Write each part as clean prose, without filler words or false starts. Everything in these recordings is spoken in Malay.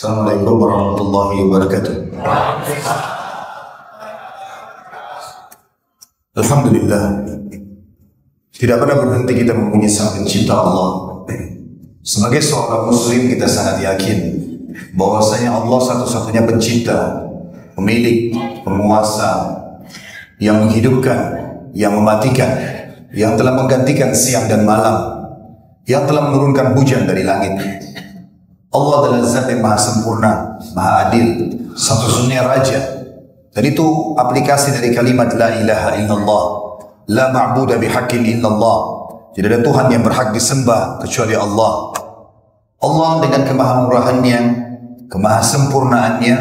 Assalamualaikum warahmatullahi wabarakatuh. Alhamdulillah, tidak pernah berhenti kita memuji Sang Pencipta Allah. Sebagai seorang muslim kita sangat yakin bahwasanya Allah satu-satunya pencipta, pemilik, penguasa, yang menghidupkan, yang mematikan, yang telah menggantikan siang dan malam, yang telah menurunkan hujan dari langit. Allah adalah zat yang maha sempurna, maha adil, satu-satunya raja. Dan itu aplikasi dari kalimat la ilaha illallah, la ma'budu bihaqqin illallah. Tidak ada Tuhan yang berhak disembah kecuali Allah. Allah dengan kemahamurahannya, kemahasempurnaannya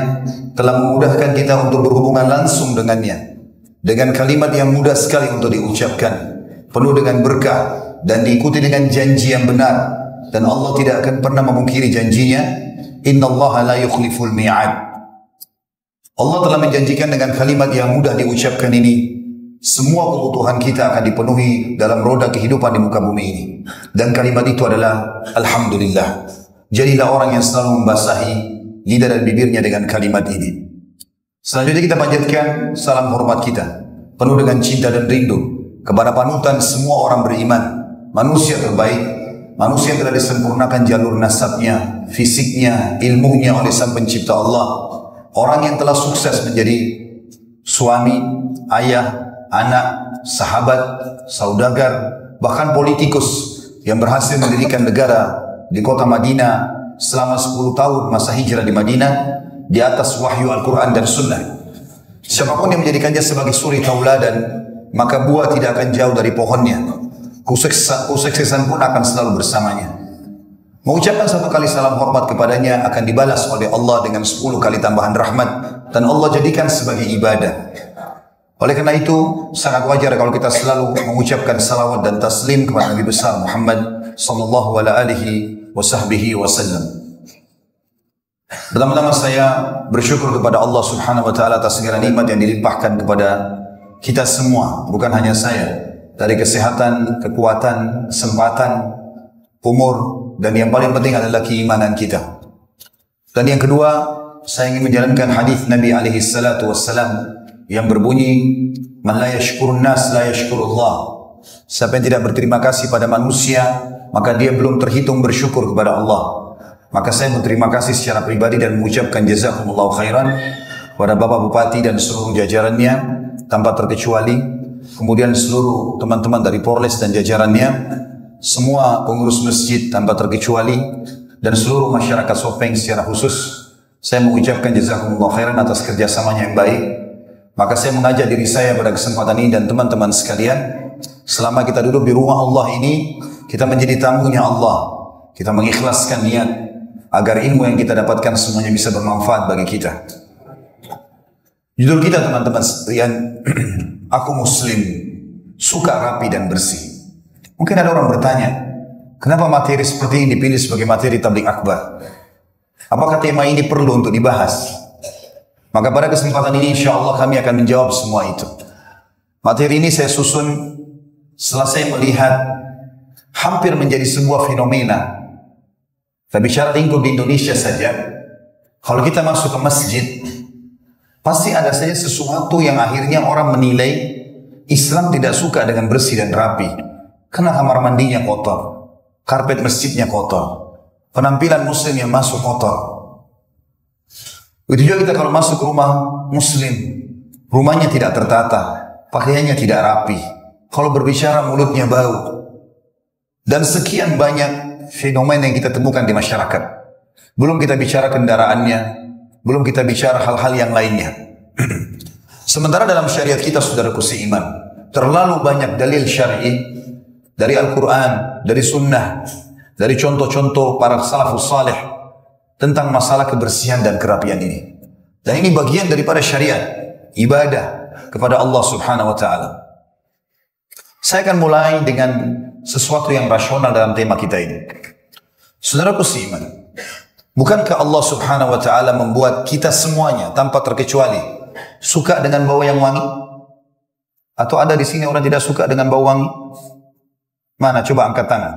telah memudahkan kita untuk berhubungan langsung dengannya. Dengan kalimat yang mudah sekali untuk diucapkan, penuh dengan berkah dan diikuti dengan janji yang benar. Dan Allah tidak akan pernah memungkiri janjinya. Innallaha la yukhliful mi'ad. Allah telah menjanjikan dengan kalimat yang mudah diucapkan ini, semua kebutuhan kita akan dipenuhi dalam roda kehidupan di muka bumi ini. Dan kalimat itu adalah Alhamdulillah. Jadilah orang yang selalu membasahi lidah dan bibirnya dengan kalimat ini. Selanjutnya kita panjatkan salam hormat kita, penuh dengan cinta dan rindu kepada panutan semua orang beriman, manusia terbaik, manusia yang telah disempurnakan jalur nasabnya, fisiknya, ilmunya oleh Sang Pencipta Allah. Orang yang telah sukses menjadi suami, ayah, anak, sahabat, saudagar, bahkan politikus yang berhasil mendirikan negara di kota Madinah selama 10 tahun masa hijrah di Madinah di atas wahyu Al-Quran dan Sunnah. Siapapun yang menjadikannya sebagai suri tauladan, maka buah tidak akan jauh dari pohonnya. Kesuksesan pun akan selalu bersamanya. Mengucapkan satu kali salam hormat kepadanya akan dibalas oleh Allah dengan 10 kali tambahan rahmat, dan Allah jadikan sebagai ibadah. Oleh karena itu sangat wajar kalau kita selalu mengucapkan salawat dan taslim kepada Nabi besar Muhammad sallallahu alaihi wasallam. Pertama-tama saya bersyukur kepada Allah subhanahu wa ta'ala atas segala nikmat yang dilimpahkan kepada kita semua, bukan hanya saya. Dari kesehatan, kekuatan, kesempatan, umur, dan yang paling penting adalah keimanan kita. Dan yang kedua, saya ingin menjalankan hadis Nabi alaihi salatu wassalam yang berbunyi, man la yashkurun nas la yashkurullah. Siapa yang tidak berterima kasih pada manusia, maka dia belum terhitung bersyukur kepada Allah. Maka saya berterima kasih secara pribadi dan mengucapkan jazakumullahu khairan kepada Bapak Bupati dan seluruh jajarannya tanpa terkecuali, kemudian seluruh teman-teman dari Polres dan jajarannya, semua pengurus masjid tanpa terkecuali, dan seluruh masyarakat Sopeng secara khusus. Saya mengucapkan jazakumullah khairan atas kerjasamanya yang baik. Maka saya mengajak diri saya pada kesempatan ini dan teman-teman sekalian, selama kita duduk di rumah Allah ini, kita menjadi tamunya Allah. Kita mengikhlaskan niat agar ilmu yang kita dapatkan semuanya bisa bermanfaat bagi kita. Judul kita teman-teman sekalian, Aku Muslim, suka rapi dan bersih. Mungkin ada orang bertanya, kenapa materi seperti ini dipilih sebagai materi tabligh akbar? Apakah tema ini perlu untuk dibahas? Maka pada kesempatan ini insya Allah kami akan menjawab semua itu. Materi ini saya susun setelah saya melihat hampir menjadi sebuah fenomena. Tapi bicara lingkup di Indonesia saja, kalau kita masuk ke masjid, pasti ada saja sesuatu yang akhirnya orang menilai Islam tidak suka dengan bersih dan rapi. Karena kamar mandinya kotor, karpet masjidnya kotor, penampilan muslim yang masuk kotor. Begitu juga kita kalau masuk ke rumah muslim, rumahnya tidak tertata, pakaiannya tidak rapi, kalau berbicara mulutnya bau. Dan sekian banyak fenomena yang kita temukan di masyarakat. Belum kita bicara kendaraannya, belum kita bicara hal-hal yang lainnya. Sementara dalam syariat kita, saudaraku seiman, terlalu banyak dalil syar'i dari Al-Quran, dari Sunnah, dari contoh-contoh para salafus salih tentang masalah kebersihan dan kerapian ini. Dan ini bagian daripada syariat, ibadah kepada Allah subhanahu wa ta'ala. Saya akan mulai dengan sesuatu yang rasional dalam tema kita ini. Saudaraku seiman, bukankah Allah subhanahu wa ta'ala membuat kita semuanya tanpa terkecuali suka dengan bau yang wangi? Atau ada di sini orang tidak suka dengan bau wangi? Mana? Coba angkat tangan.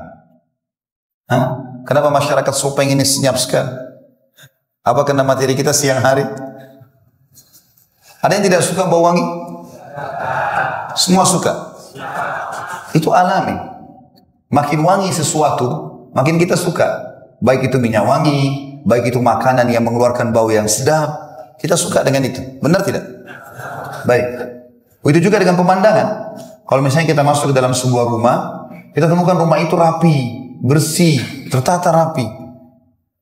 Hah? Kenapa masyarakat Sopeng ini senyap sekali? Apa kena materi kita siang hari? Ada yang tidak suka bau wangi? Semua suka. Itu alami. Makin wangi sesuatu, makin kita suka. Baik itu minyak wangi, baik itu makanan yang mengeluarkan bau yang sedap, kita suka dengan itu. Benar tidak? Baik. Begitu juga dengan pemandangan. Kalau misalnya kita masuk ke dalam sebuah rumah, kita temukan rumah itu rapi, bersih, tertata rapi.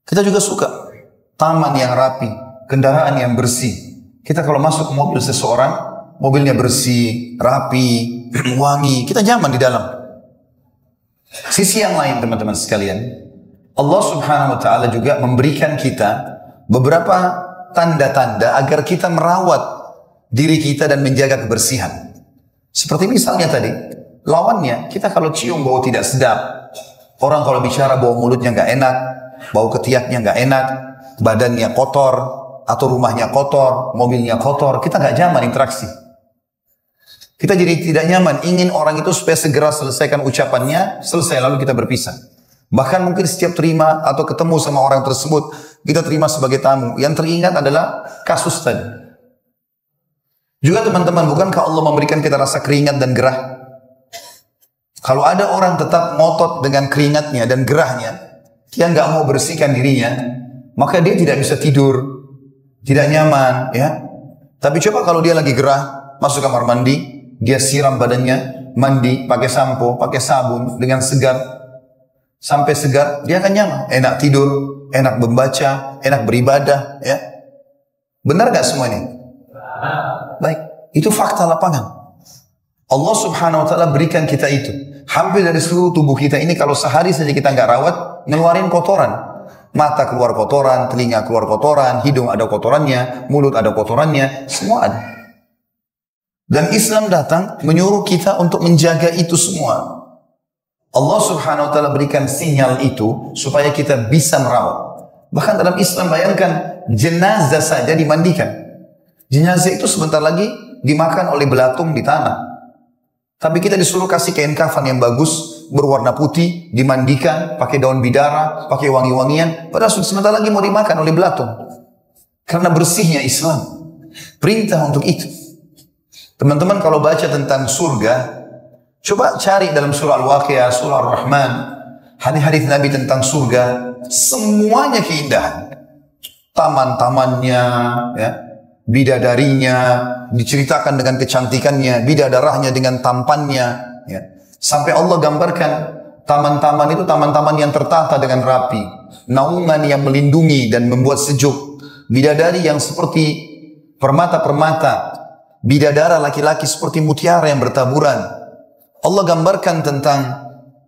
Kita juga suka. Taman yang rapi, kendaraan yang bersih. Kita kalau masuk ke mobil seseorang, mobilnya bersih, rapi, wangi, kita nyaman di dalam. Sisi yang lain teman-teman sekalian, Allah subhanahu wa ta'ala juga memberikan kita beberapa tanda-tanda agar kita merawat diri kita dan menjaga kebersihan. Seperti misalnya tadi, lawannya, kita kalau cium bau tidak sedap, orang kalau bicara bau mulutnya nggak enak, bau ketiaknya nggak enak, badannya kotor, atau rumahnya kotor, mobilnya kotor, kita nggak nyaman interaksi. Kita jadi tidak nyaman, ingin orang itu supaya segera selesaikan ucapannya, selesai lalu kita berpisah. Bahkan mungkin setiap terima atau ketemu sama orang tersebut, kita terima sebagai tamu. Yang teringat adalah kasus tadi. Juga teman-teman, bukankah Allah memberikan kita rasa keringat dan gerah? Kalau ada orang tetap ngotot dengan keringatnya dan gerahnya, dia nggak mau bersihkan dirinya, maka dia tidak bisa tidur, tidak nyaman, ya. Tapi coba kalau dia lagi gerah, masuk kamar mandi, dia siram badannya, mandi, pakai sampo, pakai sabun, dengan segar, sampai segar, dia akan nyaman, enak tidur, enak membaca, enak beribadah, ya. Benar gak semuanya? Baik, itu fakta lapangan. Allah subhanahu wa ta'ala berikan kita itu. Hampir dari seluruh tubuh kita ini, kalau sehari saja kita nggak rawat, ngeluarin kotoran. Mata keluar kotoran, telinga keluar kotoran, hidung ada kotorannya, mulut ada kotorannya, semua ada. Dan Islam datang menyuruh kita untuk menjaga itu semua. Allah subhanahu wa ta'ala berikan sinyal itu supaya kita bisa merawat. Bahkan dalam Islam bayangkan jenazah saja dimandikan. Jenazah itu sebentar lagi dimakan oleh belatung di tanah. Tapi kita disuruh kasih kain kafan yang bagus, berwarna putih, dimandikan, pakai daun bidara, pakai wangi-wangian. Padahal sebentar lagi mau dimakan oleh belatung. Karena bersihnya Islam. Perintah untuk itu. Teman-teman kalau baca tentang surga, coba cari dalam surah Al-Waqiah, surah Ar-Rahman, hadis-hadis Nabi tentang surga, semuanya keindahan. Taman-tamannya, ya, bidadarinya, diceritakan dengan kecantikannya, bidadarahnya dengan tampannya, ya. Sampai Allah gambarkan taman-taman itu taman-taman yang tertata dengan rapi, naungan yang melindungi dan membuat sejuk, bidadari yang seperti permata-permata, bidadara laki-laki seperti mutiara yang bertaburan. Allah gambarkan tentang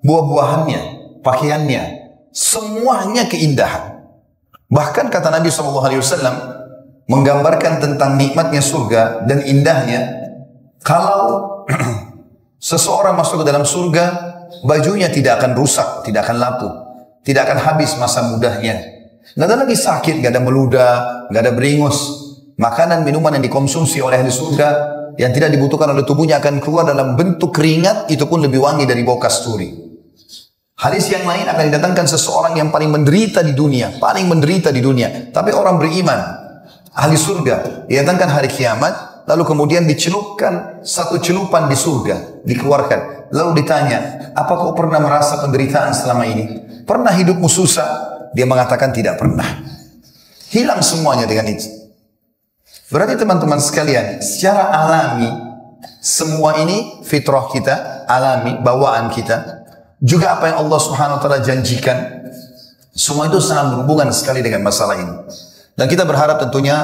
buah-buahannya, pakaiannya, semuanya keindahan. Bahkan kata Nabi SAW menggambarkan tentang nikmatnya surga dan indahnya. Kalau seseorang masuk ke dalam surga, bajunya tidak akan rusak, tidak akan lapuk, tidak akan habis masa mudanya. Nggak ada lagi sakit, nggak ada meludah, nggak ada beringus. Makanan, minuman yang dikonsumsi oleh ahli surga yang tidak dibutuhkan oleh tubuhnya akan keluar dalam bentuk keringat, itu pun lebih wangi dari bau kasturi. Hadis yang lain akan didatangkan seseorang yang paling menderita di dunia, tapi orang beriman, ahli surga, didatangkan hari kiamat, lalu kemudian dicelupkan satu celupan di surga, dikeluarkan. Lalu ditanya, apa kau pernah merasa penderitaan selama ini? Pernah hidupmu susah? Dia mengatakan tidak pernah. Hilang semuanya dengan itu. Berarti teman-teman sekalian, secara alami, semua ini fitrah kita, alami, bawaan kita. Juga apa yang Allah subhanahu wa ta'ala janjikan, semua itu sangat berhubungan sekali dengan masalah ini. Dan kita berharap tentunya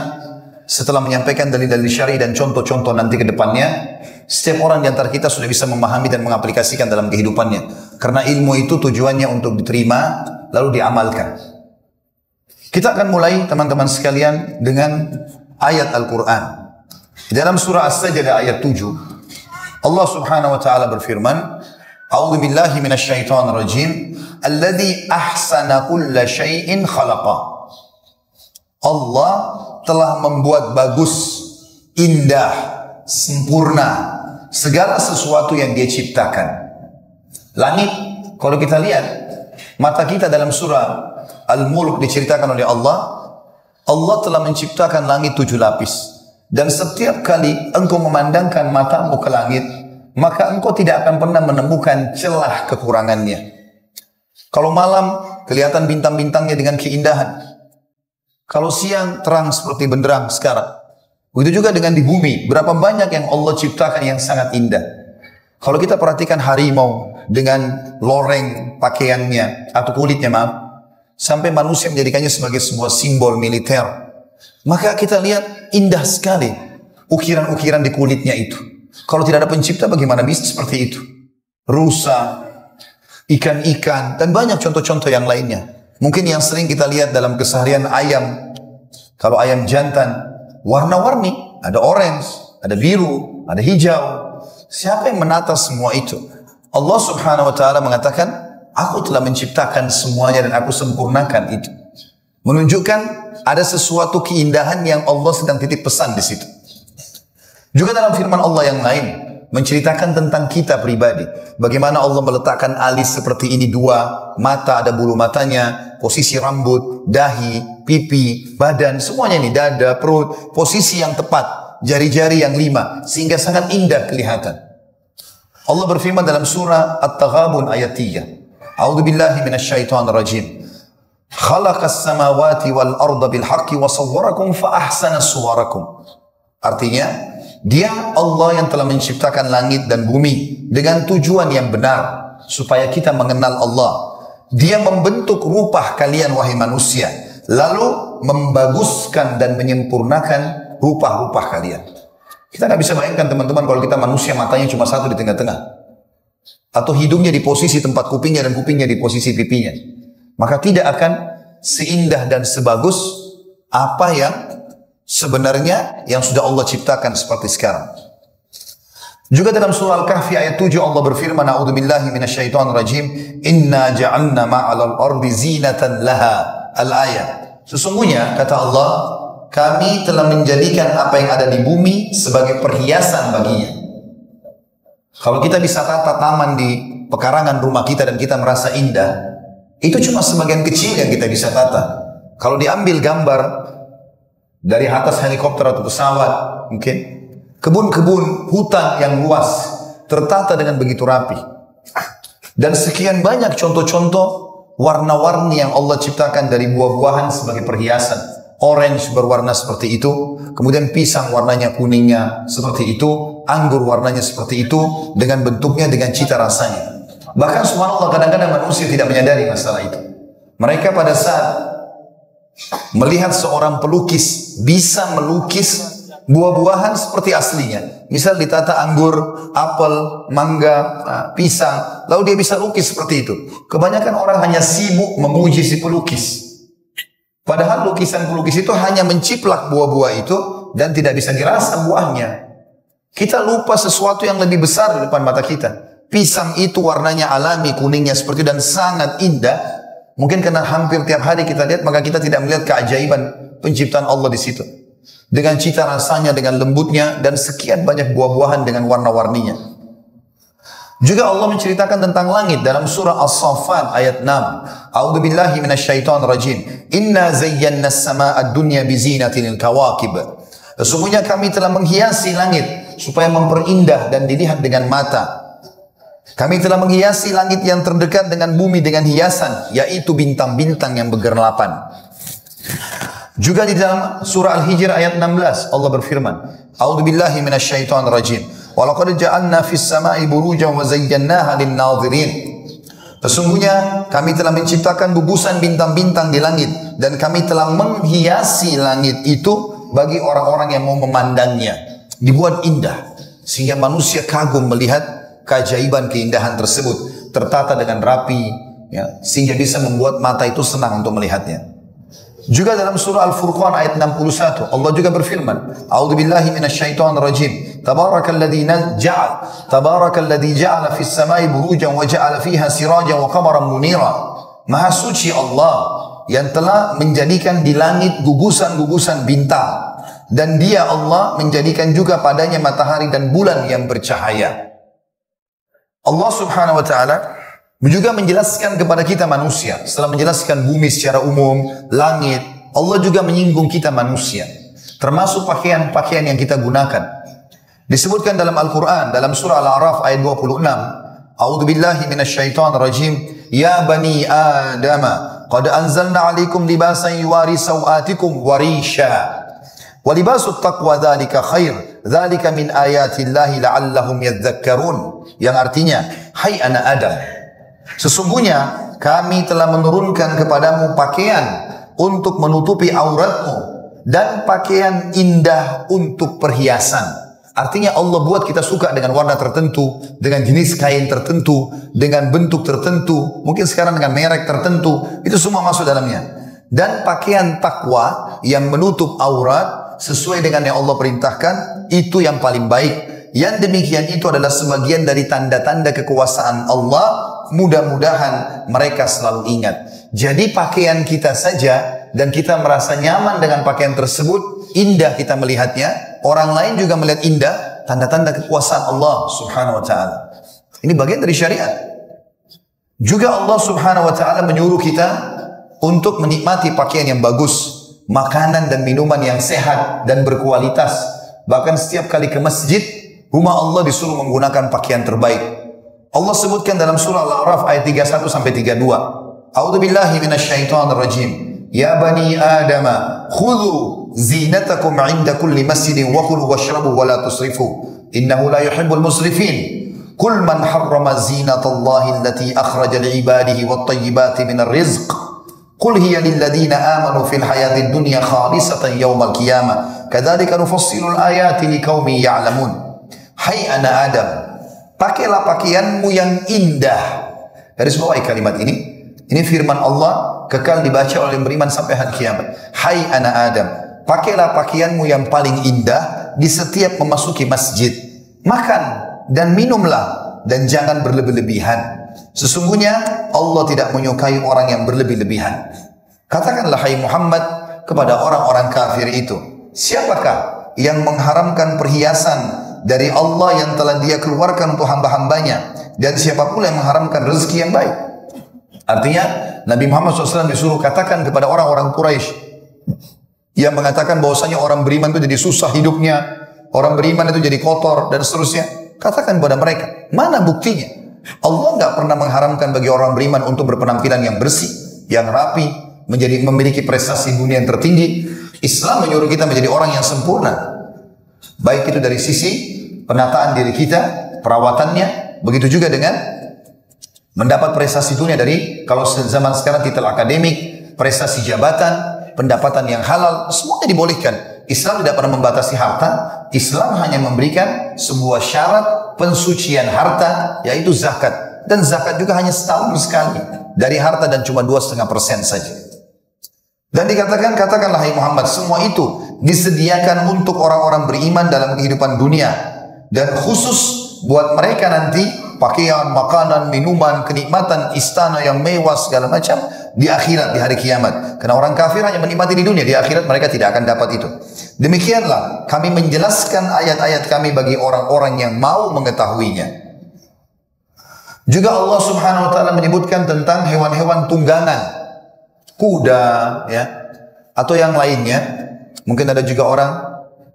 setelah menyampaikan dalil-dalil syar'i dan contoh-contoh nanti ke depannya, setiap orang di antara kita sudah bisa memahami dan mengaplikasikan dalam kehidupannya. Karena ilmu itu tujuannya untuk diterima, lalu diamalkan. Kita akan mulai teman-teman sekalian dengan ayat Al-Quran. Dalam surah As-Sajdah ayat 7, Allah subhanahu wa ta'ala berfirman, A'udzu billahi minasyaitonir rajim, alladzi ahsana kulla syai'in khalaqa. Allah telah membuat bagus, indah, sempurna segala sesuatu yang Dia ciptakan. Langit, kalau kita lihat, mata kita dalam surah Al-Mulk diceritakan oleh Allah, Allah telah menciptakan langit 7 lapis. Dan setiap kali engkau memandangkan matamu ke langit, maka engkau tidak akan pernah menemukan celah kekurangannya. Kalau malam kelihatan bintang-bintangnya dengan keindahan. Kalau siang terang seperti benderang sekarang. Begitu juga dengan di bumi. Berapa banyak yang Allah ciptakan yang sangat indah. Kalau kita perhatikan harimau dengan loreng pakaiannya atau kulitnya maaf. Sampai manusia menjadikannya sebagai sebuah simbol militer. Maka kita lihat indah sekali ukiran-ukiran di kulitnya itu. Kalau tidak ada pencipta bagaimana bisa seperti itu? Rusa, ikan-ikan, dan banyak contoh-contoh yang lainnya. Mungkin yang sering kita lihat dalam keseharian ayam. Kalau ayam jantan, warna-warni. Ada orange, ada biru, ada hijau. Siapa yang menata semua itu? Allah subhanahu wa ta'ala mengatakan, aku telah menciptakan semuanya dan aku sempurnakan itu. Menunjukkan ada sesuatu keindahan yang Allah sedang titip pesan di situ. Juga dalam firman Allah yang lain, menceritakan tentang kita pribadi. Bagaimana Allah meletakkan alis seperti ini 2, mata ada bulu matanya, posisi rambut, dahi, pipi, badan, semuanya ini, dada, perut, posisi yang tepat, jari-jari yang 5, sehingga sangat indah kelihatan. Allah berfirman dalam surah At-Taghabun ayat 3. A'udzu billahi minasyaitonir rajim. Khalaqas samawati wal arda bil haqqi wa sawwarakum fa ahsana suwarakum. Artinya, Dia Allah yang telah menciptakan langit dan bumi dengan tujuan yang benar supaya kita mengenal Allah. Dia membentuk rupa kalian wahai manusia, lalu membaguskan dan menyempurnakan rupa-rupa kalian. Kita tidak bisa bayangkan teman-teman kalau kita manusia matanya cuma satu di tengah-tengah, atau hidungnya di posisi tempat kupingnya dan kupingnya di posisi pipinya, maka tidak akan seindah dan sebagus apa yang sebenarnya yang sudah Allah ciptakan seperti sekarang. Juga dalam surah Al-Kahfi ayat 7 Allah berfirman, A'udzubillahi minasyaitonir rajim, Inna ja'alna ma'alal ardi zinatan laha. Al-ayat. Sesungguhnya kata Allah, kami telah menjadikan apa yang ada di bumi sebagai perhiasan baginya. Kalau kita bisa tata taman di pekarangan rumah kita dan kita merasa indah, itu cuma sebagian kecil yang kita bisa tata. Kalau diambil gambar dari atas helikopter atau pesawat, mungkin kebun-kebun, hutan yang luas tertata dengan begitu rapi, dan sekian banyak contoh-contoh warna-warni yang Allah ciptakan dari buah-buahan sebagai perhiasan. Orange berwarna seperti itu, kemudian pisang warnanya kuningnya seperti itu, anggur warnanya seperti itu, dengan bentuknya, dengan cita rasanya. Bahkan subhanallah kadang-kadang manusia tidak menyadari masalah itu. Mereka pada saat melihat seorang pelukis bisa melukis buah-buahan seperti aslinya. Misal ditata anggur, apel, mangga, pisang, lalu dia bisa lukis seperti itu. Kebanyakan orang hanya sibuk memuji si pelukis. Padahal lukisan pelukis itu hanya menciplak buah-buah itu dan tidak bisa dirasa buahnya. Kita lupa sesuatu yang lebih besar di depan mata kita. Pisang itu warnanya alami, kuningnya seperti itu dan sangat indah. Mungkin karena hampir tiap hari kita lihat, maka kita tidak melihat keajaiban penciptaan Allah di situ. Dengan cita rasanya, dengan lembutnya, dan sekian banyak buah-buahan dengan warna-warninya. Juga Allah menceritakan tentang langit dalam surah As-Saffat ayat 6. A'udzubillahi minasyaitonir rajim. Inna zayyana as-samaa'a ad-dunya bizinatil kawakib. Sesungguhnya kami telah menghiasi langit supaya memperindah dan dilihat dengan mata. Kami telah menghiasi langit yang terdekat dengan bumi dengan hiasan, yaitu bintang-bintang yang bergerlapan. Juga di dalam surah Al-Hijr ayat 16 Allah berfirman, A'udzubillahi minasyaitonir rajim. Wa laqad ja'alna fis samaa'i burujan wa zayyannaha lin-nadhirin. Sesungguhnya kami telah menciptakan gugusan bintang-bintang di langit dan kami telah menghiasi langit itu bagi orang-orang yang mau memandangnya. Dibuat indah sehingga manusia kagum melihat keajaiban keindahan tersebut, tertata dengan rapi, ya, sehingga bisa membuat mata itu senang untuk melihatnya. Juga dalam surah Al-Furqan ayat 61 Allah juga berfirman, A'udzubillahi minasyaitonir rajim. Tabarakalladzi ja'ala fis samai burujan wa ja'ala fiha sirajan wa qamaran munira. Maha suci Allah yang telah menjadikan di langit gugusan-gugusan bintang, dan Dia Allah menjadikan juga padanya matahari dan bulan yang bercahaya. Allah subhanahu wa ta'ala juga menjelaskan kepada kita manusia, setelah menjelaskan bumi secara umum, langit, Allah juga menyinggung kita manusia. Termasuk pakaian-pakaian yang kita gunakan. Disebutkan dalam Al-Quran, dalam surah Al-A'raf ayat 26. A'udzu billahi minasyaitonir rajim. Ya bani Adam, qad anzalna 'alaikum libasan yuwari sawatikum warisha. Wa libasut taqwa dzalika khair. Dzalika min ayatillahi la'allahum yadhakkarun. Yang artinya, hai anak Adam, sesungguhnya kami telah menurunkan kepadamu pakaian untuk menutupi auratmu dan pakaian indah untuk perhiasan. Artinya Allah buat kita suka dengan warna tertentu, dengan jenis kain tertentu, dengan bentuk tertentu, mungkin sekarang dengan merek tertentu, itu semua masuk dalamnya. Dan pakaian takwa yang menutup aurat sesuai dengan yang Allah perintahkan, itu yang paling baik. Yang demikian itu adalah sebagian dari tanda-tanda kekuasaan Allah. Mudah-mudahan mereka selalu ingat. Jadi pakaian kita saja dan kita merasa nyaman dengan pakaian tersebut, indah kita melihatnya, orang lain juga melihat indah, tanda-tanda kekuasaan Allah Subhanahu wa taala. Ini bagian dari syariat. Juga Allah Subhanahu wa taala menyuruh kita untuk menikmati pakaian yang bagus, makanan dan minuman yang sehat dan berkualitas. Bahkan setiap kali ke masjid, rumah Allah disuruh menggunakan pakaian terbaik. Allah sebutkan dalam surah Al-A'raf ayat 31 sampai 32. A'udzu billahi minasyaitonir rajim. Ya bani Adam, khudhu zinatakum 'inda kulli masjidin wa kulu washrabu wa la tusrifu. Innahu la yuhibbul musrifin. Qul man harrama zinatallahi allati akhraja li'ibadihi wat-tayyibati minar rizq. Qul hiya lil ladzina amanu fil hayatid dunya khalisatan yaumal qiyamah. Kadzalika nufassilul ayati liqaumin ya'lamun. Hai anak Adam, pakailah pakaianmu yang indah. Garis bawahi kalimat ini. Ini firman Allah, kekal dibaca oleh yang beriman sampai hari kiamat. Hai anak Adam, pakailah pakaianmu yang paling indah di setiap memasuki masjid. Makan dan minumlah dan jangan berlebih-lebihan. Sesungguhnya Allah tidak menyukai orang yang berlebih-lebihan. Katakanlah hai Muhammad kepada orang-orang kafir itu, siapakah yang mengharamkan perhiasan dari Allah yang telah Dia keluarkan untuk hamba-hambanya, dan siapa pula yang mengharamkan rezeki yang baik. Artinya Nabi Muhammad SAW disuruh katakan kepada orang-orang Quraisy yang mengatakan bahwasanya orang beriman itu jadi susah hidupnya, orang beriman itu jadi kotor dan seterusnya. Katakan kepada mereka, mana buktinya? Allah nggak pernah mengharamkan bagi orang beriman untuk berpenampilan yang bersih, yang rapi, memiliki prestasi dunia yang tertinggi. Islam menyuruh kita menjadi orang yang sempurna. Baik itu dari sisi penataan diri kita, perawatannya, begitu juga dengan mendapat prestasi dunia dari, kalau zaman sekarang titel akademik, prestasi jabatan, pendapatan yang halal, semuanya dibolehkan. Islam tidak pernah membatasi harta. Islam hanya memberikan sebuah syarat pensucian harta, yaitu zakat. Dan zakat juga hanya setahun sekali dari harta dan cuma 2,5% saja. Dan dikatakan, katakanlah hai Muhammad, semua itu disediakan untuk orang-orang beriman dalam kehidupan dunia. Dan khusus buat mereka nanti, pakaian, makanan, minuman, kenikmatan, istana yang mewah, segala macam, di akhirat, di hari kiamat. Karena orang kafir hanya menikmati di dunia, di akhirat mereka tidak akan dapat itu. Demikianlah kami menjelaskan ayat-ayat kami bagi orang-orang yang mau mengetahuinya. Juga Allah Subhanahu wa taala menyebutkan tentang hewan-hewan tunggangan, kuda, ya, atau yang lainnya. Mungkin ada juga orang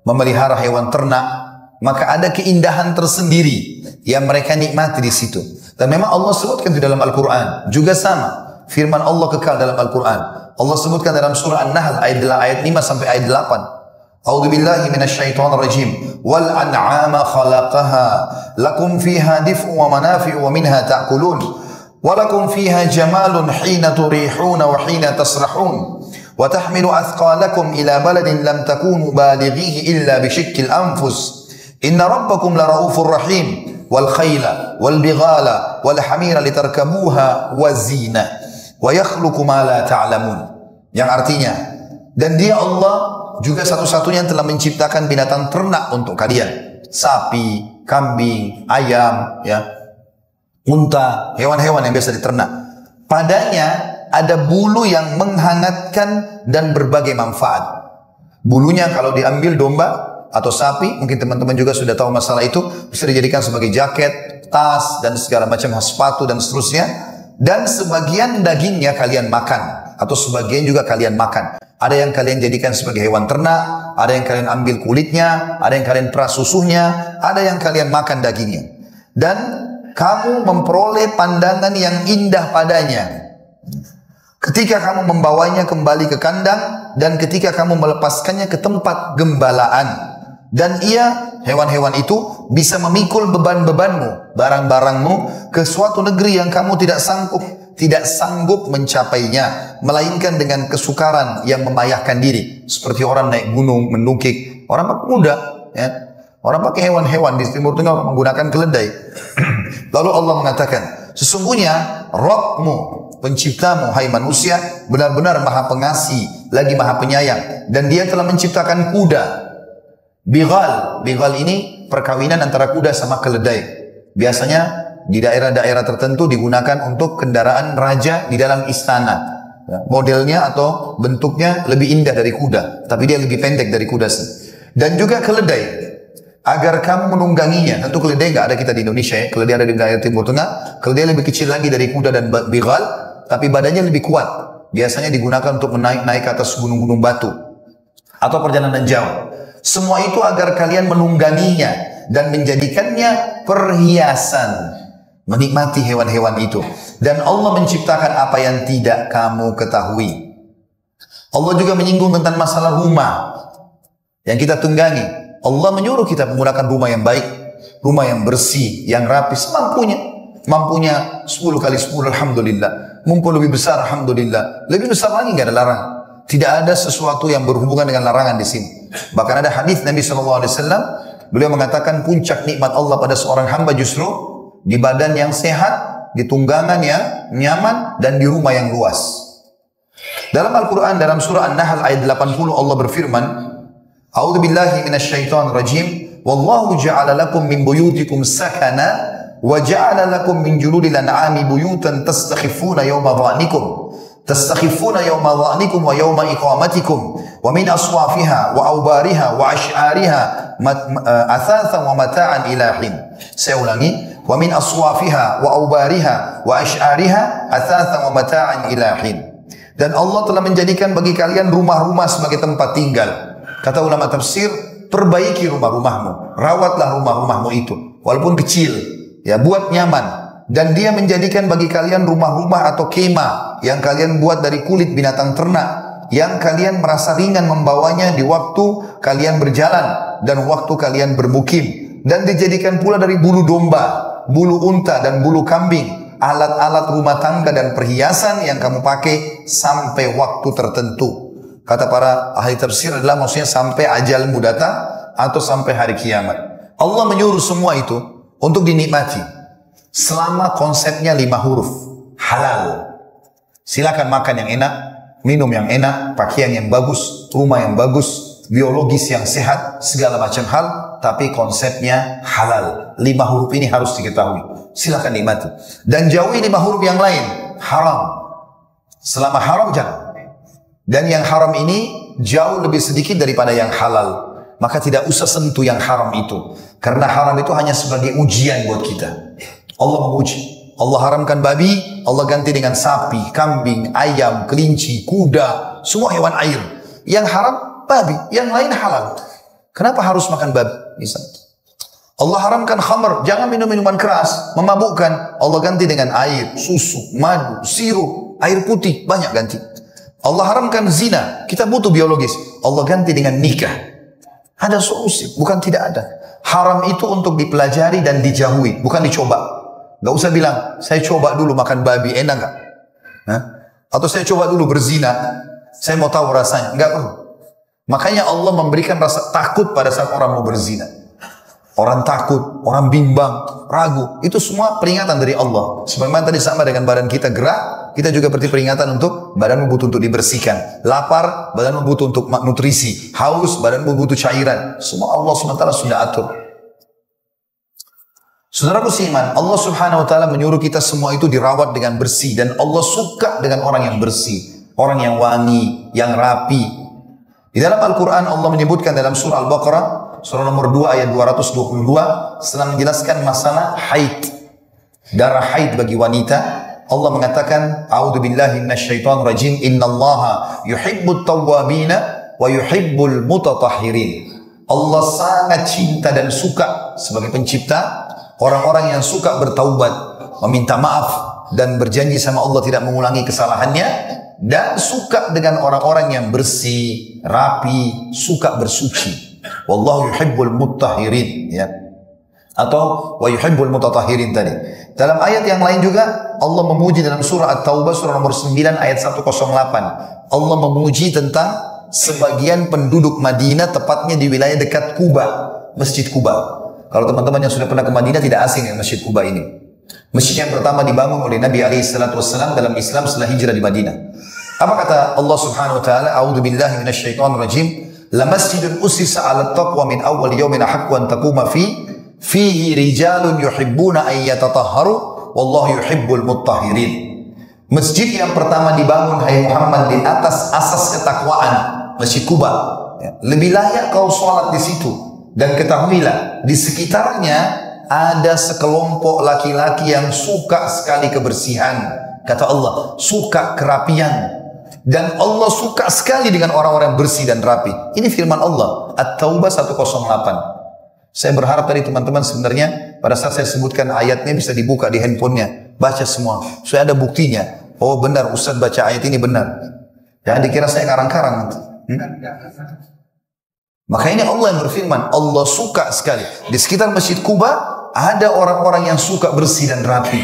memelihara hewan ternak, maka ada keindahan tersendiri yang mereka nikmati di situ. Dan memang Allah sebutkan di dalam Al-Quran juga sama. Firman Allah kekal dalam Al-Quran. Allah sebutkan dalam surah An-Nahl ayat 5 sampai ayat 8. A'udzu billahi minasyaitonir rajim. Wal an'ama khalaqaha lakum fiha dif'un wa manafi'u wa minha ta'kulun. Wa lakum fiha jamalun hina turihuna wa hina tasrahun. Wa tahmilu athqalakum ila baladin lam takunu balighihi illa bishikkil anfus. Inna rabbakum la raufur rahim. Wal khayla wal bighala wal hamira litarkabuha wa zina wa yakhluqu ma la ta'lamun. Yang artinya, dan Dia Allah juga satu-satunya yang telah menciptakan binatang ternak untuk kalian. Sapi, kambing, ayam, ya, unta, hewan-hewan yang biasa diternak. Padanya ada bulu yang menghangatkan dan berbagai manfaat. Bulunya kalau diambil domba atau sapi, mungkin teman-teman juga sudah tahu masalah itu, bisa dijadikan sebagai jaket, tas, dan segala macam sepatu dan seterusnya. Dan sebagian dagingnya kalian makan, atau sebagian juga kalian makan. Ada yang kalian jadikan sebagai hewan ternak, ada yang kalian ambil kulitnya, ada yang kalian peras susunya, ada yang kalian makan dagingnya. Dan kamu memperoleh pandangan yang indah padanya ketika kamu membawanya kembali ke kandang dan ketika kamu melepaskannya ke tempat gembalaan. Dan hewan-hewan itu bisa memikul beban-bebanmu, barang-barangmu ke suatu negeri yang kamu tidak sanggup mencapainya, melainkan dengan kesukaran yang memayahkan diri. Seperti orang naik gunung, menukik, orang pakai kuda, ya. Orang pakai hewan-hewan di Timur Tengah menggunakan keledai. Lalu Allah mengatakan, sesungguhnya Rabbmu, penciptamu, hai manusia, benar-benar maha pengasih, lagi maha penyayang. Dan dia telah menciptakan kuda. Bighal ini perkawinan antara kuda sama keledai. Biasanya di daerah-daerah tertentu digunakan untuk kendaraan raja di dalam istana. Ya, modelnya atau bentuknya lebih indah dari kuda, tapi dia lebih pendek dari kuda. Dan juga keledai, agar kamu menungganginya. Tentu keledai nggak ada kita di Indonesia ya. Keledai ada di daerah Timur Tengah. Keledai lebih kecil lagi dari kuda dan bighal, tapi badannya lebih kuat. Biasanya digunakan untuk naik ke atas gunung-gunung batu atau perjalanan jauh. Semua itu agar kalian menungganginya dan menjadikannya perhiasan. Menikmati hewan-hewan itu. Dan Allah menciptakan apa yang tidak kamu ketahui. Allah juga menyinggung tentang masalah rumah yang kita tunggangi. Allah menyuruh kita menggunakan rumah yang baik, rumah yang bersih, yang rapi, semampunya. Mampunya 10 kali 10, alhamdulillah. Mampu lebih besar, alhamdulillah. Lebih besar lagi nggak ada larangan. Tidak ada sesuatu yang berhubungan dengan larangan di sini. Bahkan ada hadis Nabi SAW, beliau mengatakan puncak nikmat Allah pada seorang hamba justru di badan yang sehat, di tunggangan yang nyaman, dan di rumah yang luas. Dalam Al-Quran, dalam surah An-Nahl ayat 80, Allah berfirman, A'udzu billahi minasyaitonir rajim, wallahu ja'ala lakum min buyutikum sakana wa ja'ala lakum min juludil an'ami buyutan tastakhifuna yawma dha'nikum. تستخفون يوم ظعنكم ويوم إقامتكم ومن أصوافها وأوبارها وأشعارها أثاثا ومتاعا إلى حين. Saya ulangi, ومن أصوافها وأوبارها وأشعارها أثاثا ومتاعا إلى حين. Dan Allah telah menjadikan bagi kalian rumah-rumah sebagai tempat tinggal. Kata ulama tafsir, perbaiki rumah-rumahmu, rawatlah rumah-rumahmu itu, walaupun kecil, ya, buat nyaman. Dan dia menjadikan bagi kalian rumah-rumah atau kemah yang kalian buat dari kulit binatang ternak, yang kalian merasa ringan membawanya di waktu kalian berjalan dan waktu kalian bermukim. Dan dijadikan pula dari bulu domba, bulu unta dan bulu kambing, alat-alat rumah tangga dan perhiasan yang kamu pakai sampai waktu tertentu. Kata para ahli tafsir adalah maksudnya sampai ajalmu datang atau sampai hari kiamat. Allah menyuruh semua itu untuk dinikmati. Selama konsepnya 5 huruf, halal. Silakan makan yang enak, minum yang enak, pakaian yang bagus, rumah yang bagus, biologis yang sehat, segala macam hal, tapi konsepnya halal. 5 huruf ini harus diketahui. Silakan nikmati. Dan jauhi 5 huruf yang lain, haram. Selama haram jangan. Dan yang haram ini jauh lebih sedikit daripada yang halal. Maka tidak usah sentuh yang haram itu. Karena haram itu hanya sebagai ujian buat kita. Allah menguji. Allah haramkan babi, Allah ganti dengan sapi, kambing, ayam, kelinci, kuda, semua hewan air. Yang haram babi, yang lain halal. Kenapa harus makan babi? Misalnya, Allah haramkan khamr, jangan minum minuman keras, memabukkan. Allah ganti dengan air, susu, madu, sirup, air putih, banyak ganti. Allah haramkan zina, kita butuh biologis. Allah ganti dengan nikah. Ada solusi, bukan tidak ada. Haram itu untuk dipelajari dan dijauhi, bukan dicoba. Gak usah bilang, saya coba dulu makan babi, enak gak? Atau saya coba dulu berzina, saya mau tahu rasanya. Enggak perlu. Makanya Allah memberikan rasa takut pada saat orang mau berzina. Orang takut, orang bimbang, ragu. Itu semua peringatan dari Allah. Sebagaimana tadi sama dengan badan kita gerak, kita juga berarti peringatan untuk badanmu butuh untuk dibersihkan. Lapar, badanmu butuh untuk nutrisi. Haus, badanmu butuh cairan. Semua Allah SWT sudah atur. Saudaraku seiman, Allah Subhanahu wa taala menyuruh kita semua itu dirawat dengan bersih, dan Allah suka dengan orang yang bersih, orang yang wangi, yang rapi. Di dalam Al-Qur'an Allah menyebutkan dalam surah Al-Baqarah, surah nomor 2 ayat 222, setelah menjelaskan masalah haid, darah haid bagi wanita, Allah mengatakan, A'udzubillahi minasyaitonir rajim, innallaha yuhibbut tawwabina wa yuhibbul mutatahhirin. Allah sangat cinta dan suka sebagai pencipta orang-orang yang suka bertaubat, meminta maaf dan berjanji sama Allah tidak mengulangi kesalahannya, dan suka dengan orang-orang yang bersih, rapi, suka bersuci. Wallahu yuhibbul mutahhirin, ya. Atau wa yuhibbul mutatahhirin tadi. Dalam ayat yang lain juga Allah memuji dalam surah At-Taubah surah nomor 9 ayat 108. Allah memuji tentang sebagian penduduk Madinah, tepatnya di wilayah dekat Kuba, Masjid Kuba. Kalau teman-teman yang sudah pernah ke Madinah tidak asing dengan Masjid Kuba ini. Masjid yang pertama dibangun oleh Nabi SAW dalam Islam setelah hijrah di Madinah. Apa kata Allah Subhanahu wa taala? A'udzubillahi minasyaitonir rajim. La masjidun ussisa 'ala taqwa min awwal yawmin haqqan taquma fihi rijalun yuhibbuna an yatatahharu wallahu yuhibbul mutahhirin. Masjid yang pertama dibangun hai Muhammad di atas asas ketakwaan, Masjid Kuba. Lebih layak kau sholat di situ, dan ketahuilah di sekitarnya ada sekelompok laki-laki yang suka sekali kebersihan. Kata Allah, suka kerapian. Dan Allah suka sekali dengan orang-orang bersih dan rapi. Ini firman Allah, At-Taubah 108. Saya berharap tadi teman-teman sebenarnya pada saat saya sebutkan ayatnya bisa dibuka di handphonenya, baca semua. Saya ada buktinya. Oh benar, Ustaz baca ayat ini benar. Jangan dikira saya karang-karang. Maka ini Allah yang berfirman, Allah suka sekali. Di sekitar Masjid Kuba ada orang-orang yang suka bersih dan rapi,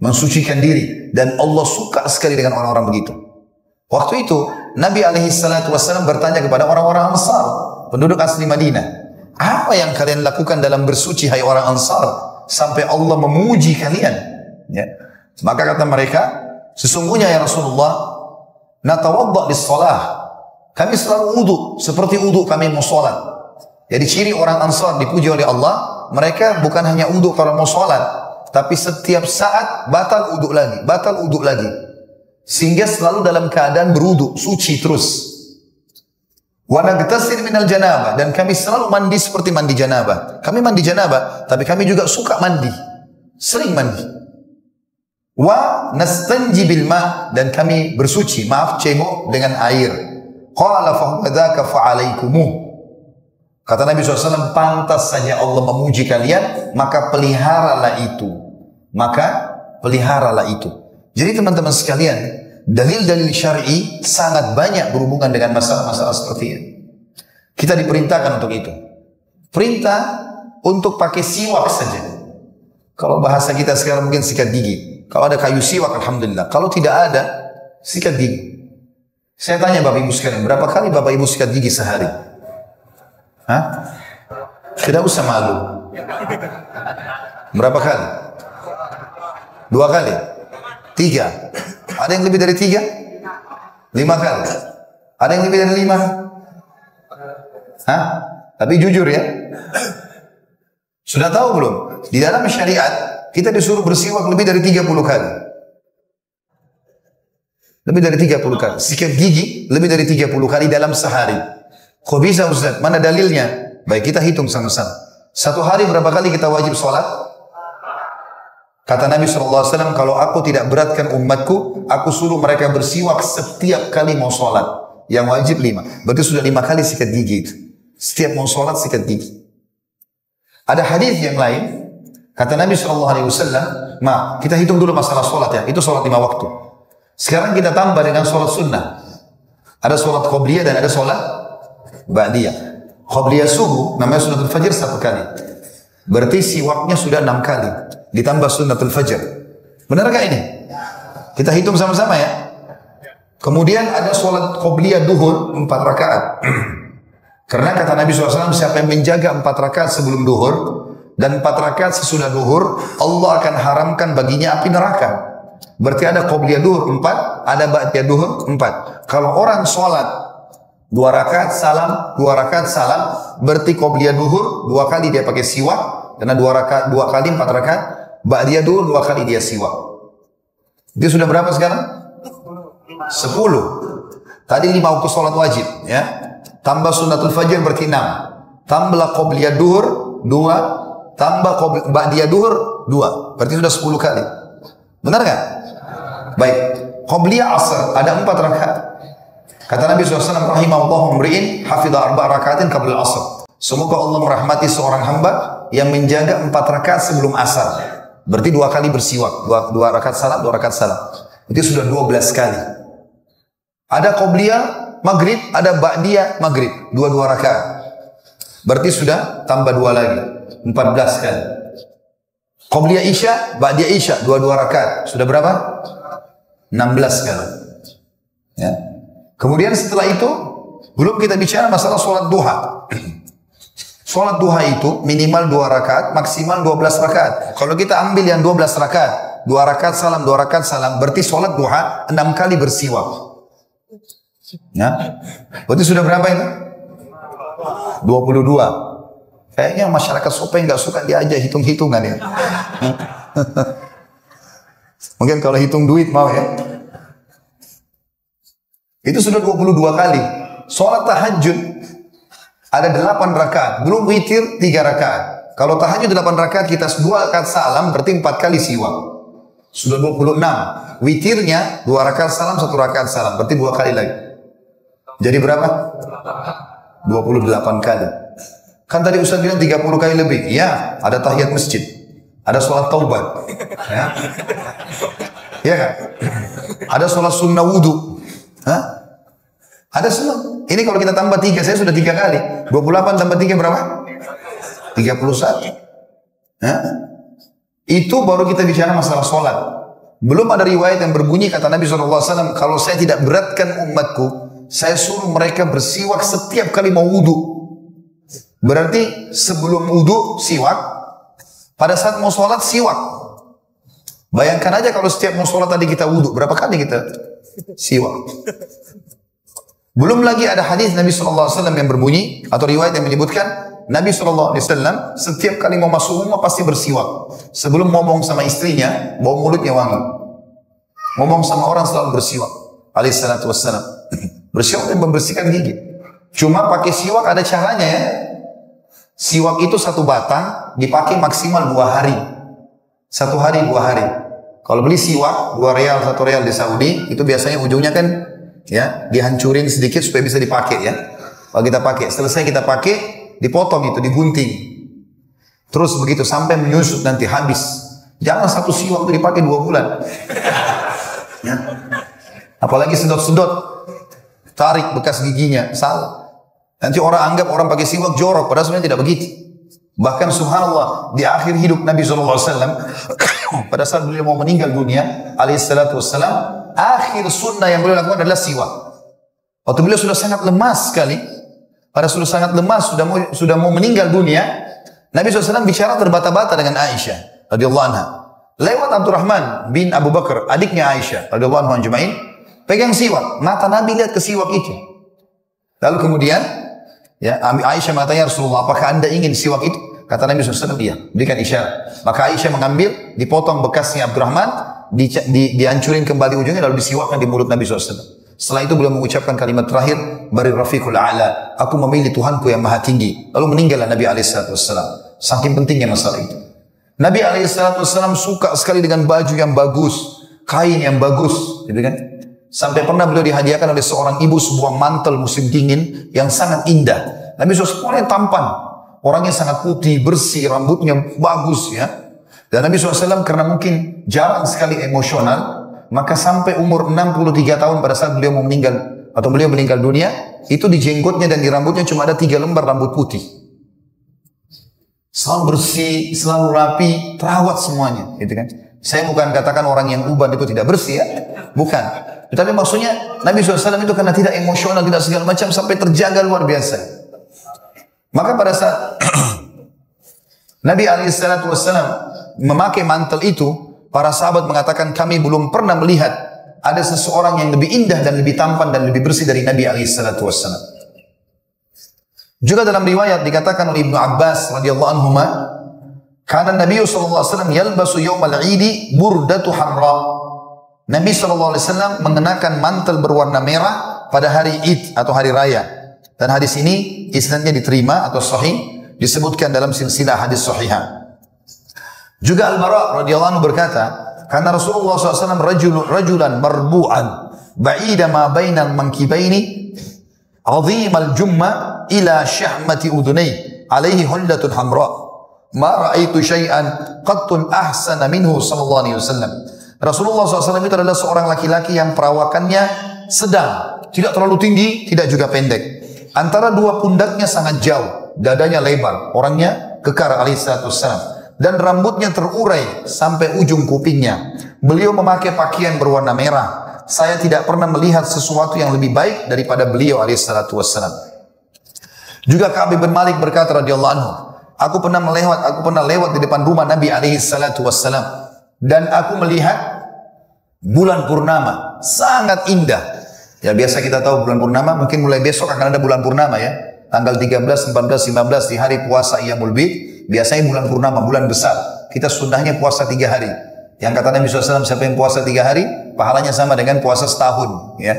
mensucikan diri, dan Allah suka sekali dengan orang-orang begitu. Waktu itu Nabi SAW bertanya kepada orang-orang Ansar, penduduk asli Madinah, apa yang kalian lakukan dalam bersuci hai orang Ansar sampai Allah memuji kalian? Ya. Maka kata mereka, sesungguhnya ya Rasulullah, natawadda lis-shalah. Kami selalu wudu seperti wudu kami mau salat. Jadi ciri orang Ansar dipuji oleh Allah, mereka bukan hanya wudu kalau mau salat, tapi setiap saat batal wudu lagi, batal wudu lagi. Sehingga selalu dalam keadaan berwudu, suci terus. Wa nagtasil minal janabah, dan kami selalu mandi seperti mandi janabah. Kami mandi janabah, tapi kami juga suka mandi, sering mandi. Wa nastanji bil ma, dan kami bersuci, maaf cebok dengan air. Qala fa dzaka fa alaikumu. Kata Nabi SAW, pantas saja Allah memuji kalian, maka peliharalah itu. Maka peliharalah itu. Jadi teman-teman sekalian, dalil-dalil syar'i sangat banyak berhubungan dengan masalah-masalah seperti ini. Kita diperintahkan untuk itu. Perintah untuk pakai siwak saja. Kalau bahasa kita sekarang mungkin sikat gigi. Kalau ada kayu siwak, alhamdulillah. Kalau tidak ada, sikat gigi. Saya tanya Bapak Ibu sekalian, berapa kali Bapak Ibu sikat gigi sehari? Hah? Tidak usah malu. Berapa kali? 2 kali? 3? Ada yang lebih dari 3? 5 kali? Ada yang lebih dari 5? Hah? Tapi jujur ya. Sudah tahu belum? Di dalam syariat kita disuruh bersiwak lebih dari 30 kali. Lebih dari 30 kali. Sikat gigi lebih dari 30 kali dalam sehari. Kok bisa Ustaz? Mana dalilnya? Baik, kita hitung sama-sama. Satu hari berapa kali kita wajib sholat? Kata Nabi SAW, kalau aku tidak beratkan umatku, aku suruh mereka bersiwak setiap kali mau sholat. Yang wajib 5. Berarti sudah 5 kali sikat gigi itu. Setiap mau sholat sikat gigi. Ada hadis yang lain. Kata Nabi SAW, kita hitung dulu masalah sholat ya. Itu sholat 5 waktu. Sekarang kita tambah dengan sholat sunnah. Ada sholat qobliyah dan ada sholat ba'diyah. Qobliyah subuh, namanya sunnatul fajr 1 kali. Berarti siwaknya sudah 6 kali. Ditambah sunnatul fajr. Benarkah ini? Kita hitung sama-sama ya. Kemudian ada sholat qobliyah duhur 4 rakaat. Karena kata Nabi SAW, siapa yang menjaga 4 rakaat sebelum duhur dan 4 rakaat sesudah duhur, Allah akan haramkan baginya api neraka. Berarti ada qobliyah duhur 4, ada ba'diyah duhur 4. Kalau orang sholat 2 rakaat salam, 2 rakaat salam, berarti qobliyah duhur 2 kali dia pakai siwak, karena 2 rakaat 2 kali 4 rakaat, ba'diyah duhur 2 kali dia siwak. Dia sudah berapa sekarang? 10. Tadi 5 waktu sholat wajib ya. Tambah sunnatul fajr berarti 6. Tambah qobliyah duhur 2, tambah ba'diyah duhur 2. Berarti sudah 10 kali. Benar nggak? Baik. Qobliyah asar ada 4 rakaat. Kata Nabi SAW, rahimahullahu mri'in hafidha 4 rakaatin qabla asar. Semoga Allah merahmati seorang hamba yang menjaga 4 rakaat sebelum asar. Berarti 2 kali bersiwak, 2 rakaat salam, 2 rakaat salam. Itu sudah 12 kali. Ada qobliyah maghrib, ada ba'diyah maghrib, 2 rakaat. Berarti sudah tambah 2 lagi, 14 kali. Qobliyah isya, ba'diyah isya, 2 rakaat. Sudah berapa? 16 kali. Ya. Kemudian setelah itu, belum kita bicara masalah sholat duha. Sholat duha itu minimal 2 rakaat, maksimal 12 rakaat. Kalau kita ambil yang 12 rakaat, 2 rakaat salam, 2 rakaat salam, berarti sholat duha 6 kali bersiwak. Ya. Berarti sudah berapa itu? 22. Kayaknya masyarakat Sopeng nggak suka diajak hitung-hitungan ya. Mungkin kalau hitung duit mau ya. Itu sudah 22 kali. Sholat tahajud ada 8 rakaat. Belum witir 3 rakaat. Kalau tahajud 8 rakaat kita 2 rakaat salam berarti 4 kali siwak. Sudah 26. Witirnya 2 rakaat salam 1 rakaat salam. Berarti 2 kali lagi. Jadi berapa? 28 kali. Kan tadi Ustaz bilang 30 kali lebih. Ya, ada tahiyat masjid. Ada sholat taubat. Ya. Ya kan? Ada sholat sunnah wudu. Hah? Ada semua. Ini kalau kita tambah 3, saya sudah 3 kali. 28 tambah 3 berapa? 31. Hah? Itu baru kita bicara masalah sholat. Belum ada riwayat yang berbunyi kata Nabi SAW, kalau saya tidak beratkan umatku, saya suruh mereka bersiwak setiap kali mau wudu. Berarti sebelum wudu siwak, pada saat mau sholat siwak. Bayangkan aja kalau setiap mau sholat tadi kita wudu, berapa kali kita siwak? Belum lagi ada hadis Nabi SAW yang berbunyi, atau riwayat yang menyebutkan, Nabi SAW setiap kali mau masuk rumah pasti bersiwak. Sebelum ngomong sama istrinya, bau mulutnya wangi. Ngomong sama orang selalu bersiwak. Alaihissalatu wassalam. Bersiwak dan membersihkan gigi. Cuma pakai siwak ada caranya ya. Siwak itu 1 batang dipakai maksimal 2 hari. 1 hari 2 hari. Kalau beli siwak 2 real 1 real di Saudi itu biasanya ujungnya kan ya dihancurin sedikit supaya bisa dipakai ya. Kalau kita pakai, selesai kita pakai, dipotong itu, digunting. Terus begitu sampai menyusut nanti habis. Jangan 1 siwak itu dipakai 2 bulan. Ya. Apalagi sedot-sedot, tarik bekas giginya, salah. Nanti orang anggap orang pakai siwak jorok, padahal sebenarnya tidak begitu. Bahkan subhanallah, di akhir hidup Nabi SAW, pada saat beliau mau meninggal dunia, alaihissalatu wassalam, akhir sunnah yang beliau lakukan adalah siwak. Waktu beliau sudah sangat lemas sekali, pada sudah sangat lemas, sudah mau meninggal dunia, Nabi SAW bicara terbata-bata dengan Aisyah radhiyallahu anha. Lewat Abdurrahman bin Abu Bakar, adiknya Aisyah radhiyallahu anhu ajma'in, pegang siwak. Mata Nabi lihat ke siwak itu. Lalu kemudian ya, Aisyah mengatakan, Rasulullah, apakah anda ingin siwak itu? Kata Nabi SAW, iya, berikan isyarat. Maka Aisyah mengambil, dipotong bekasnya Abdurrahman, dihancurin kembali ujungnya, lalu disiwakkan di mulut Nabi SAW. Setelah itu beliau mengucapkan kalimat terakhir, Bari Rafiqul A'la, aku memilih Tuhanku yang maha tinggi. Lalu meninggallah Nabi SAW. Saking pentingnya masalah itu. Nabi SAW suka sekali dengan baju yang bagus, kain yang bagus, gitu kan? Sampai pernah beliau dihadiahkan oleh seorang ibu sebuah mantel musim dingin yang sangat indah. Nabi SAW orangnya tampan, orangnya sangat putih, bersih, rambutnya bagus ya. Dan Nabi SAW karena mungkin jarang sekali emosional, maka sampai umur 63 tahun pada saat beliau mau meninggal atau beliau meninggal dunia, itu di jenggotnya dan di rambutnya cuma ada 3 lembar rambut putih. Selalu bersih, selalu rapi, terawat semuanya, gitu kan. Saya bukan katakan orang yang uban itu tidak bersih ya, bukan. Tetapi maksudnya Nabi SAW itu karena tidak emosional, tidak segala macam sampai terjaga luar biasa. Maka pada saat Nabi SAW memakai mantel itu, para sahabat mengatakan kami belum pernah melihat ada seseorang yang lebih indah dan lebih tampan dan lebih bersih dari Nabi SAW. Juga dalam riwayat dikatakan oleh Ibnu Abbas radhiyallahu anhuma, karena Nabi SAW yalbasu yawmal 'idi burdatu hamra. Nabi SAW mengenakan mantel berwarna merah pada hari Id atau hari raya. Dan hadis ini isnadnya diterima atau sahih, disebutkan dalam silsilah hadis sahihah. Juga Al-Bara radhiyallahu anhu berkata, Karena Rasulullah SAW rajulan marbu'an ba'ida ma bainal mankibaini azimal jumma ila syahmati udunai alaihi hullatun hamra ma ra'aitu syai'an qattun ahsana minhu sallallahu alaihi wasallam. Rasulullah SAW itu adalah seorang laki-laki yang perawakannya sedang, tidak terlalu tinggi, tidak juga pendek. Antara dua pundaknya sangat jauh, dadanya lebar, orangnya kekar alaihissalatu wassalam. Dan rambutnya terurai sampai ujung kupingnya. Beliau memakai pakaian berwarna merah. Saya tidak pernah melihat sesuatu yang lebih baik daripada beliau alaihissalatu wassalam. Juga Ka'ab bin Malik berkata radhiyallahu anhu, aku pernah lewat di depan rumah Nabi alaihissalatu wassalam dan aku melihat bulan purnama sangat indah. Ya biasa kita tahu bulan purnama mungkin mulai besok akan ada bulan purnama ya. Tanggal 13, 14, 15 di hari puasa Iyamul Bid. Biasanya bulan purnama, bulan besar. Kita sunnahnya puasa 3 hari. Yang kata Nabi SAW, siapa yang puasa 3 hari, pahalanya sama dengan puasa setahun. Ya.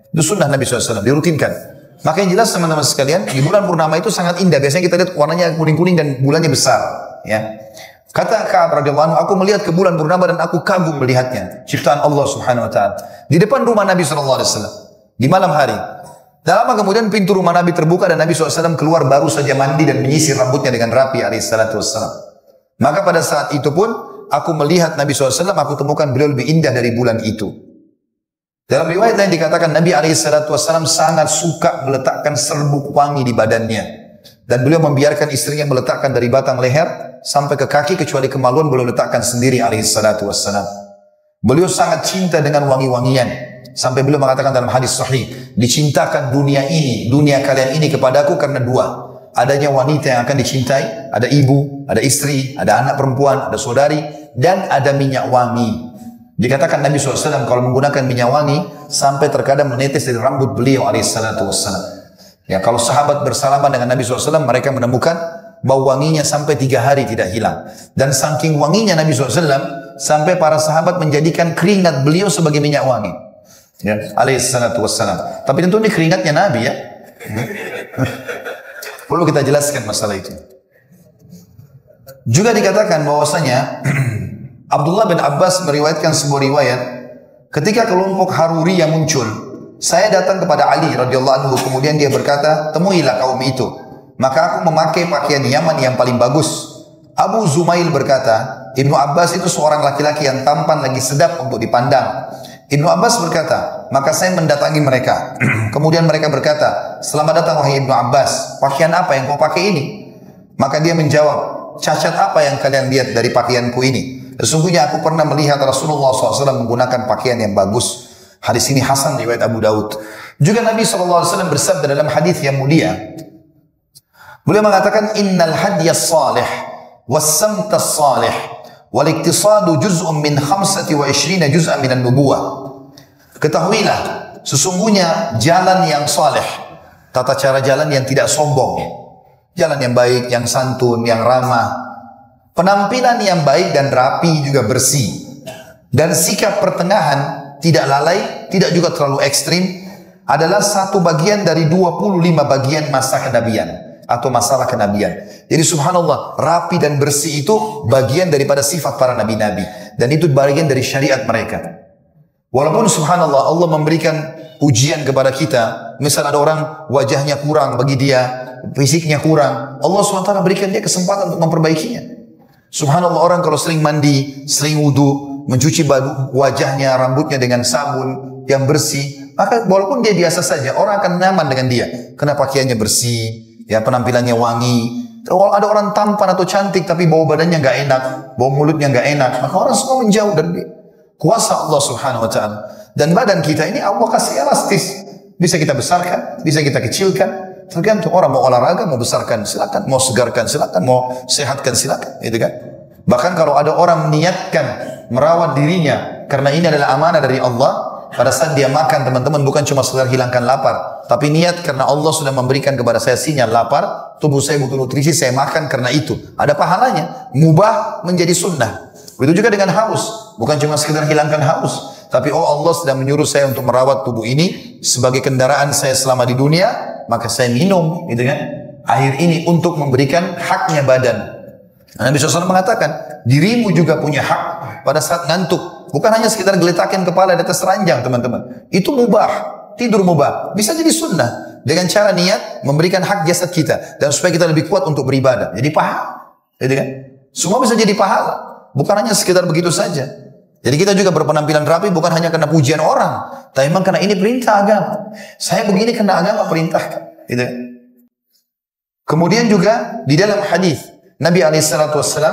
Itu sunnah Nabi SAW, dirutinkan. Maka yang jelas teman-teman sekalian, di bulan purnama itu sangat indah. Biasanya kita lihat warnanya kuning-kuning dan bulannya besar. Ya. Kata Ka'ab radhiyallahu anhu, aku melihat ke bulan purnama dan aku kagum melihatnya. Ciptaan Allah Subhanahu wa taala. Di depan rumah Nabi SAW. Di malam hari. Tak lama kemudian pintu rumah Nabi terbuka dan Nabi SAW keluar baru saja mandi dan menyisir rambutnya dengan rapi alaihissalatu wassalam. Maka pada saat itu pun aku melihat Nabi SAW, aku temukan beliau lebih indah dari bulan itu. Dalam riwayat lain dikatakan Nabi alaihissalatu wassalam sangat suka meletakkan serbuk wangi di badannya. Dan beliau membiarkan istrinya meletakkan dari batang leher sampai ke kaki kecuali kemaluan beliau letakkan sendiri alaihissalatu wassalam. Beliau sangat cinta dengan wangi-wangian. Sampai beliau mengatakan dalam hadis sahih, dicintakan dunia ini, dunia kalian ini kepadaku karena dua. Adanya wanita yang akan dicintai, ada ibu, ada istri, ada anak perempuan, ada saudari, dan ada minyak wangi. Dikatakan Nabi SAW kalau menggunakan minyak wangi, sampai terkadang menetes dari rambut beliau alaihissalatu wassalam. Ya, kalau sahabat bersalaman dengan Nabi SAW, mereka menemukan bau wanginya sampai 3 hari tidak hilang. Dan saking wanginya Nabi SAW, sampai para sahabat menjadikan keringat beliau sebagai minyak wangi. Ya, alaihissalatu wassalam. Tapi tentu ini keringatnya Nabi ya. Perlu kita jelaskan masalah itu. Juga dikatakan bahwasanya Abdullah bin Abbas meriwayatkan sebuah riwayat, ketika kelompok Haruri yang muncul, saya datang kepada Ali radhiyallahu anhu, kemudian dia berkata, temuilah kaum itu. Maka aku memakai pakaian Yaman yang paling bagus. Abu Zumail berkata, Ibnu Abbas itu seorang laki-laki yang tampan lagi sedap untuk dipandang. Ibnu Abbas berkata, maka saya mendatangi mereka. Kemudian mereka berkata, selamat datang wahai Ibnu Abbas, pakaian apa yang kau pakai ini? Maka dia menjawab, cacat apa yang kalian lihat dari pakaianku ini? Sesungguhnya aku pernah melihat Rasulullah SAW menggunakan pakaian yang bagus. Hadis ini Hasan riwayat Abu Daud. Juga Nabi SAW bersabda dalam hadis yang mulia. Beliau mengatakan, innal hadiyas salih was-samtas salih wal-iktisadu juz'un min 25 juz'an minan nubuwah. Ketahuilah, sesungguhnya jalan yang saleh, tata cara jalan yang tidak sombong, jalan yang baik, yang santun, yang ramah, penampilan yang baik dan rapi juga bersih, dan sikap pertengahan, tidak lalai, tidak juga terlalu ekstrim, adalah satu bagian dari 25 bagian masa kenabian atau masalah kenabian. Jadi subhanallah, rapi dan bersih itu bagian daripada sifat para nabi-nabi. Dan itu bagian dari syariat mereka. Walaupun subhanallah Allah memberikan ujian kepada kita. Misal ada orang wajahnya kurang bagi dia, fisiknya kurang. Allah SWT berikan dia kesempatan untuk memperbaikinya. Subhanallah, orang kalau sering mandi, sering wudu, mencuci wajahnya, rambutnya dengan sabun yang bersih, maka walaupun dia biasa saja, orang akan nyaman dengan dia. Karena pakaiannya bersih, ya penampilannya wangi. Kalau ada orang tampan atau cantik tapi bau badannya nggak enak, bau mulutnya nggak enak, maka orang semua menjauh dari dia. Kuasa Allah Subhanahu Wa Taala. Dan badan kita ini Allah kasih elastis, bisa kita besarkan, bisa kita kecilkan. Tergantung orang mau olahraga, mau besarkan silakan, mau segarkan silakan, mau sehatkan silakan, gitu kan? Bahkan kalau ada orang meniatkan merawat dirinya karena ini adalah amanah dari Allah, pada saat dia makan teman-teman bukan cuma sekedar hilangkan lapar, tapi niat karena Allah sudah memberikan kepada saya sinyal lapar, tubuh saya butuh nutrisi, saya makan karena itu. Ada pahalanya, mubah menjadi sunnah. Begitu juga dengan haus, bukan cuma sekedar hilangkan haus, tapi oh Allah sedang menyuruh saya untuk merawat tubuh ini sebagai kendaraan saya selama di dunia, maka saya minum, gitu kan? Air ini untuk memberikan haknya badan. Nabi SAW mengatakan, dirimu juga punya hak pada saat ngantuk. Bukan hanya sekedar geletakin kepala di atas ranjang, teman-teman. Itu mubah, tidur mubah. Bisa jadi sunnah. Dengan cara niat, memberikan hak jasad kita. Dan supaya kita lebih kuat untuk beribadah. Jadi pahala. Jadi kan? Semua bisa jadi pahala. Bukan hanya sekedar begitu saja. Jadi kita juga berpenampilan rapi bukan hanya karena pujian orang. Tapi memang karena ini perintah agama. Saya begini karena agama perintahkan. Gitu. Kemudian juga di dalam hadis Nabi SAW,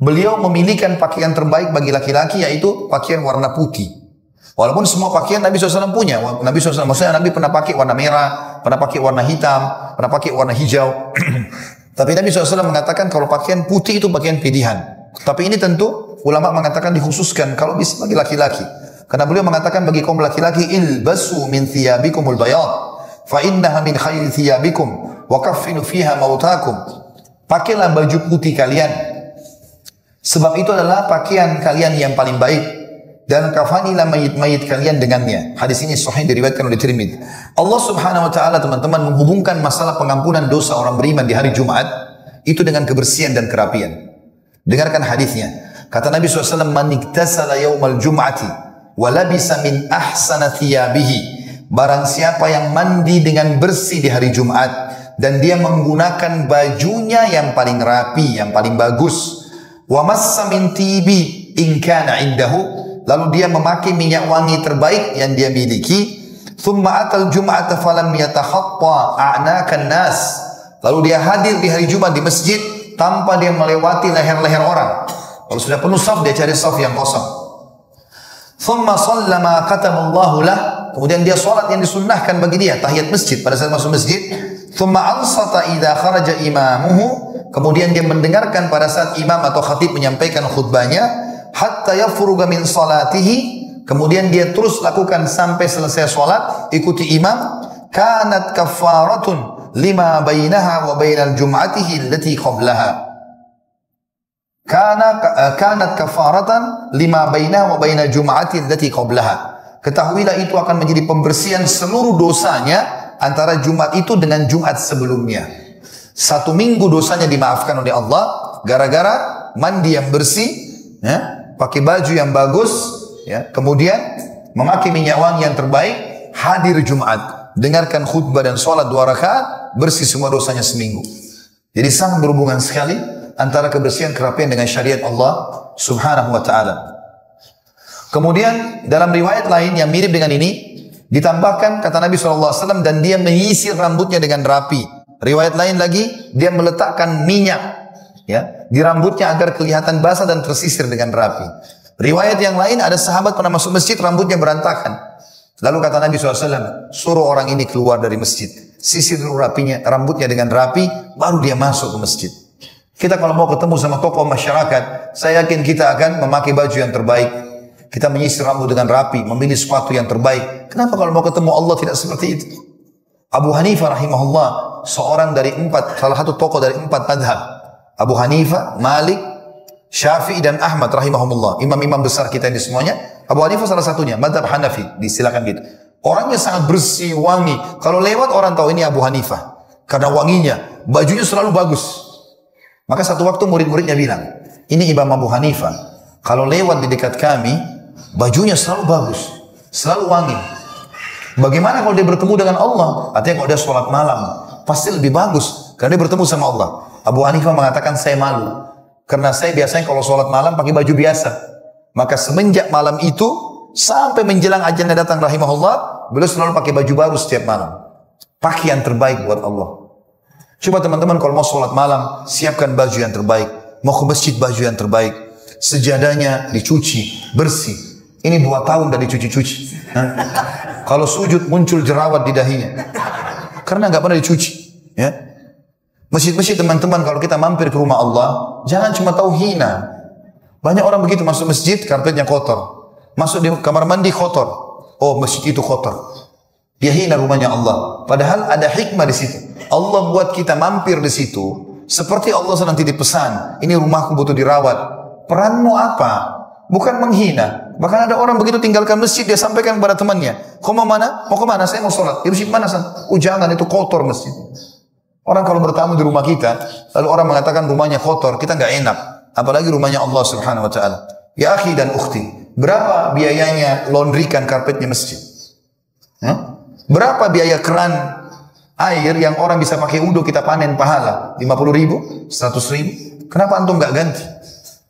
beliau memilihkan pakaian terbaik bagi laki-laki, yaitu pakaian warna putih. Walaupun semua pakaian Nabi SAW punya. Nabi SAW, maksudnya Nabi pernah pakai warna merah, pernah pakai warna hitam, pernah pakai warna hijau. Tapi Nabi SAW mengatakan kalau pakaian putih itu pakaian pilihan. Tapi ini tentu ulama mengatakan dikhususkan kalau bisa bagi laki-laki. Karena beliau mengatakan bagi kaum laki-laki, ilbasu min thiyabikumul bayad, fa innaha min khairi thiyabikum, wa kaffinu fiha mautakum. Pakailah baju putih kalian, sebab itu adalah pakaian kalian yang paling baik, dan kafanilah mayit-mayit kalian dengannya. Hadis ini sahih diriwayatkan oleh Tirmidzi. Allah Subhanahu wa taala, teman-teman, menghubungkan masalah pengampunan dosa orang beriman di hari Jumat itu dengan kebersihan dan kerapian. Dengarkan hadisnya. Kata Nabi SAW, man iktasala yaumal jum'ati wa labisa min ahsana thiyabihi. Barang siapa yang mandi dengan bersih di hari Jumat dan dia menggunakan bajunya yang paling rapi, yang paling bagus. Wa massa min tibi in kana indahu, lalu dia memakai minyak wangi terbaik yang dia miliki. Thumma atal jum'ata falam yatakhatta a'nakan nas, lalu dia hadir di hari Jumat di masjid tanpa dia melewati leher-leher orang. Kalau sudah penuh saf, dia cari saf yang kosong. Thumma sallama katamallahu lah, kemudian dia salat yang disunnahkan bagi dia, tahiyat masjid pada saat masuk masjid. Thumma ansata idza kharaja imamuhu, kemudian dia mendengarkan pada saat imam atau khatib menyampaikan khutbahnya, hatta yafruga min salatihi, kemudian dia terus lakukan sampai selesai salat, ikuti imam. Kanat kafaratun lima bainaha wa bainal jum'atihi allati qablaha. Kanat kafaratan lima bainaha wa bainal jum'ati allati qablaha. Ketahuilah itu akan menjadi pembersihan seluruh dosanya antara Jumat itu dengan Jumat sebelumnya. 1 minggu dosanya dimaafkan oleh Allah gara-gara mandi yang bersih, ya, pakai baju yang bagus, ya, kemudian memakai minyak wangi yang terbaik, hadir Jumat, dengarkan khutbah dan sholat 2 rakaat, bersih semua dosanya seminggu. Jadi sangat berhubungan sekali antara kebersihan kerapian dengan syariat Allah Subhanahu wa taala. Kemudian dalam riwayat lain yang mirip dengan ini ditambahkan kata Nabi SAW, dan dia menyisir rambutnya dengan rapi. Riwayat lain lagi, dia meletakkan minyak, ya, di rambutnya agar kelihatan basah dan tersisir dengan rapi. Riwayat yang lain, ada sahabat pernah masuk masjid, rambutnya berantakan. Lalu kata Nabi SAW, suruh orang ini keluar dari masjid, sisir dulu rapinya, rambutnya dengan rapi, baru dia masuk ke masjid. Kita kalau mau ketemu sama tokoh masyarakat, saya yakin kita akan memakai baju yang terbaik. Kita menyisir rambut dengan rapi, memilih sepatu yang terbaik. Kenapa kalau mau ketemu Allah tidak seperti itu? Abu Hanifah rahimahullah, salah satu tokoh dari 4 madhab. Abu Hanifah, Malik, Syafi'i dan Ahmad rahimahumullah. Imam-imam besar kita ini semuanya. Abu Hanifah salah satunya, madhab Hanafi, disilakan gitu. Orangnya sangat bersih, wangi. Kalau lewat orang tahu ini Abu Hanifah. Karena wanginya, bajunya selalu bagus. Maka satu waktu murid-muridnya bilang, ini Imam Abu Hanifah, kalau lewat di dekat kami, bajunya selalu bagus, selalu wangi. Bagaimana kalau dia bertemu dengan Allah? Artinya kalau dia sholat malam, pasti lebih bagus, karena dia bertemu sama Allah. Abu Hanifah mengatakan, saya malu, karena saya biasanya kalau sholat malam pakai baju biasa. Maka semenjak malam itu, sampai menjelang ajalnya datang rahimahullah, beliau selalu pakai baju baru setiap malam. Pakai yang terbaik buat Allah. Coba teman-teman kalau mau sholat malam, siapkan baju yang terbaik. Mau ke masjid, baju yang terbaik. Sejadahnya dicuci, bersih. Ini 2 tahun dah dicuci-cuci. Kalau sujud muncul jerawat di dahinya. Karena nggak pernah dicuci. Ya. Masjid-masjid teman-teman, kalau kita mampir ke rumah Allah, jangan cuma tahu hina. Banyak orang begitu masuk masjid, karpetnya kotor. Masuk di kamar mandi kotor. Oh, masjid itu kotor. Dia hina rumahnya Allah. Padahal ada hikmah di situ. Allah buat kita mampir di situ. Seperti Allah nanti dipesan, ini rumahku butuh dirawat. Peranmu apa? Bukan menghina. Bahkan ada orang begitu tinggalkan masjid, dia sampaikan kepada temannya, kau mau mana? Mau ke mana? Saya mau sholat. Di masjid mana? Oh jangan, itu kotor masjid. Orang kalau bertamu di rumah kita, lalu orang mengatakan rumahnya kotor, kita nggak enak. Apalagi rumahnya Allah Subhanahu Wa Taala. Ya akhi dan ukhti, berapa biayanya laundrykan karpetnya masjid? Berapa biaya keran air yang orang bisa pakai wudhu kita panen pahala? 50.000, 100.000? Kenapa antum nggak ganti?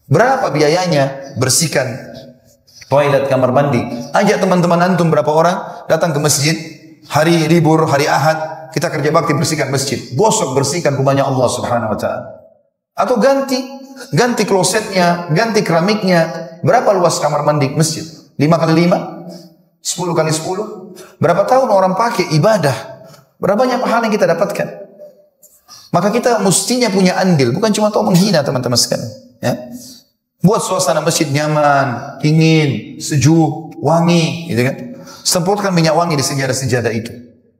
Berapa biayanya bersihkan toilet, kamar mandi? Ajak teman-teman antum berapa orang datang ke masjid hari libur, hari Ahad, kita kerja bakti bersihkan masjid. Gosok bersihkan rumahnya Allah Subhanahu Wa Taala. Atau ganti klosetnya, ganti keramiknya. Berapa luas kamar mandi masjid? 5x5? 10x10? Berapa tahun orang pakai ibadah? Berapa banyak pahala yang kita dapatkan? Maka kita mestinya punya andil, bukan cuma tahu menghina teman-teman sekalian. Ya? Buat suasana masjid nyaman, dingin, sejuk, wangi, gitu kan? Semprotkan minyak wangi di sejadah-sejadah itu.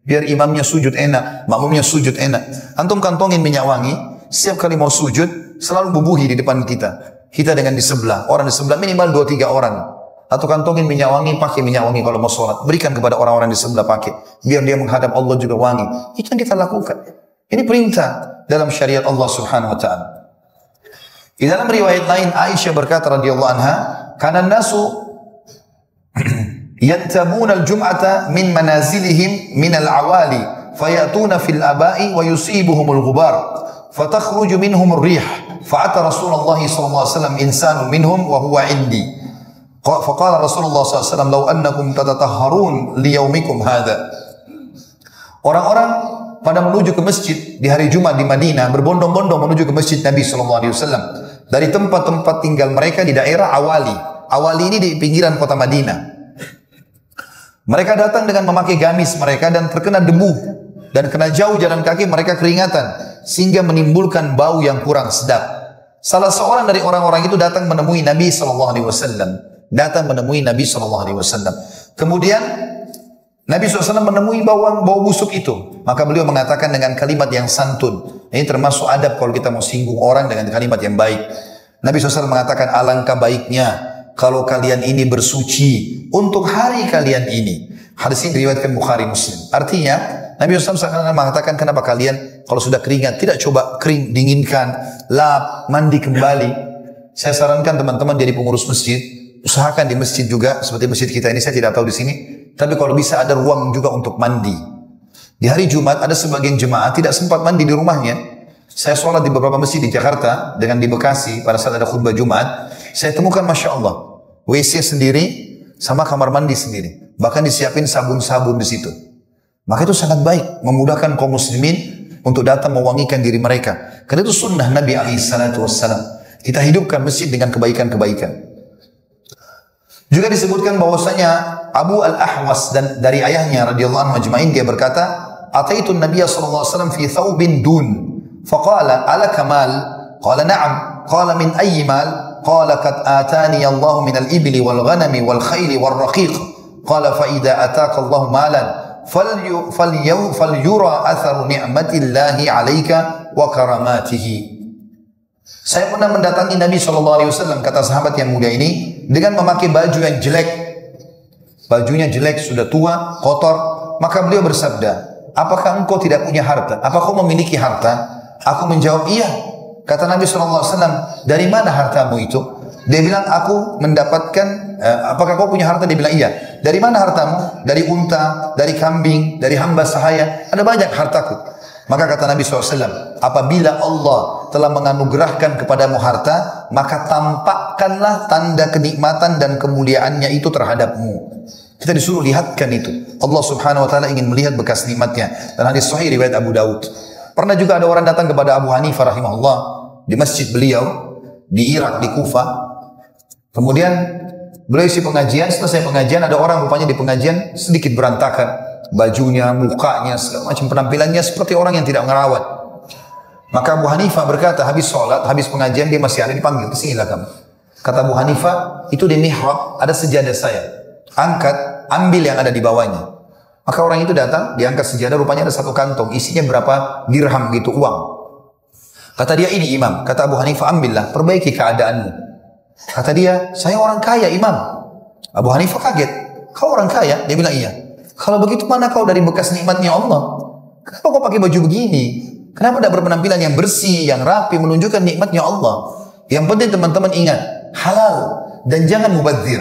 Biar imamnya sujud enak, makmumnya sujud enak. Antum kantongin minyak wangi, setiap kali mau sujud, selalu bubuhi di depan kita. Kita dengan di sebelah, orang di sebelah minimal 2-3 orang. Atau kantongin minyak wangi, pakai minyak wangi kalau mau sholat. Berikan kepada orang-orang di sebelah pakai. Biar dia menghadap Allah juga wangi. Itu yang kita lakukan. Ini perintah dalam syariat Allah Subhanahu Wa Taala. Di dalam riwayat lain, Aisyah berkata radhiyallahu anha, "Kana nasu yantabuna al-jum'ata min manazilihim min al-awali fayatuna fil aba'i wa yusibuhumul ghubar fatakhruju minhum ar-rih fa'ata Rasulullah sallallahu alaihi wasallam insanun minhum wa huwa indi faqala Rasulullah sallallahu alaihi wasallam law annakum tatatahharun li yaumikum hadha." Orang-orang pada menuju ke masjid di hari Jumat di Madinah berbondong-bondong menuju ke masjid Nabi sallallahu alaihi wasallam dari tempat-tempat tinggal mereka di daerah Awali. Awali ini di pinggiran kota Madinah. Mereka datang dengan memakai gamis mereka dan terkena debu dan kena jauh jalan kaki mereka keringatan sehingga menimbulkan bau yang kurang sedap. Salah seorang dari orang-orang itu datang menemui Nabi sallallahu alaihi wasallam. Kemudian Nabi SAW menemui bau busuk itu. Maka beliau mengatakan dengan kalimat yang santun. Ini termasuk adab kalau kita mau singgung orang dengan kalimat yang baik. Nabi SAW mengatakan alangkah baiknya kalau kalian ini bersuci untuk hari kalian ini. Hadis ini diriwayatkan Bukhari Muslim. Artinya Nabi SAW mengatakan kenapa kalian kalau sudah keringat tidak coba kering, dinginkan, lap, mandi kembali. Saya sarankan teman-teman jadi pengurus masjid, usahakan di masjid juga seperti masjid kita ini, saya tidak tahu di sini. Tapi kalau bisa ada ruang juga untuk mandi. Di hari Jumat ada sebagian jemaah tidak sempat mandi di rumahnya. Saya sholat di beberapa masjid di Jakarta dengan di Bekasi pada saat ada khutbah Jumat. Saya temukan Masya Allah, WC sendiri sama kamar mandi sendiri. Bahkan disiapin sabun-sabun di situ. Maka itu sangat baik, memudahkan kaum muslimin untuk datang mewangikan diri mereka. Karena itu sunnah Nabi SAW. Kita hidupkan masjid dengan kebaikan-kebaikan. Juga disebutkan bahwasanya Abu Al-Ahwas dan dari ayahnya radhiyallahu anhu ajma'in dia berkata, "Ataitu an-nabiy sallallahu alaihi wasallam fi thawbin dun." Faqala, "Alaka mal?" Qala, "Na'am." Qala, "Min ayyi mal?" Qala, "Qad atani Allah min al-ibli wal ghanami wal khayli wal raqiq." Qala, "Fa idza ataka Allah malan falyura atharu ni'matillahi 'alaika wa karamatihi." Saya pernah mendatangi Nabi SAW, kata sahabat yang muda ini, dengan memakai baju yang jelek. Bajunya jelek, sudah tua, kotor. Maka beliau bersabda, "Apakah engkau tidak punya harta? Apakah kau memiliki harta?" Aku menjawab, "Iya." Kata Nabi SAW, "Dari mana hartamu itu?" Dia bilang, "Aku mendapatkan, apakah kau punya harta?" Dia bilang, "Iya." "Dari mana hartamu?" "Dari unta, dari kambing, dari hamba sahaya. Ada banyak hartaku." Maka kata Nabi SAW, apabila Allah telah menganugerahkan kepadamu harta, maka tampakkanlah tanda kenikmatan dan kemuliaannya itu terhadapmu. Kita disuruh lihatkan itu. Allah Subhanahu Wa Taala ingin melihat bekas nikmatnya. Dan hadis sahih riwayat Abu Daud. Pernah juga ada orang datang kepada Abu Hanifah rahimahullah di masjid beliau di Irak, di Kufah. Kemudian beliau isi pengajian. Selesai pengajian, ada orang rupanya di pengajian sedikit berantakan. Bajunya, mukanya, segala macam penampilannya seperti orang yang tidak merawat. Maka Abu Hanifah berkata, habis sholat, habis pengajian dia masih ada, dipanggil, kesinilah kamu. Kata Abu Hanifah, itu di mihrab ada sejadah saya. Angkat, ambil yang ada di bawahnya. Maka orang itu datang, diangkat sejadah, rupanya ada satu kantong, isinya berapa dirham gitu, uang. Kata dia, "Ini imam." Kata Abu Hanifah, "Ambillah, perbaiki keadaanmu." Kata dia, "Saya orang kaya imam." Abu Hanifah kaget, "Kau orang kaya?" Dia bilang, "Iya." "Kalau begitu mana kau dari bekas nikmatnya Allah? Kenapa kau pakai baju begini?" Kenapa tidak berpenampilan yang bersih, yang rapi, menunjukkan nikmatnya Allah? Yang penting teman-teman ingat, halal dan jangan mubadzir.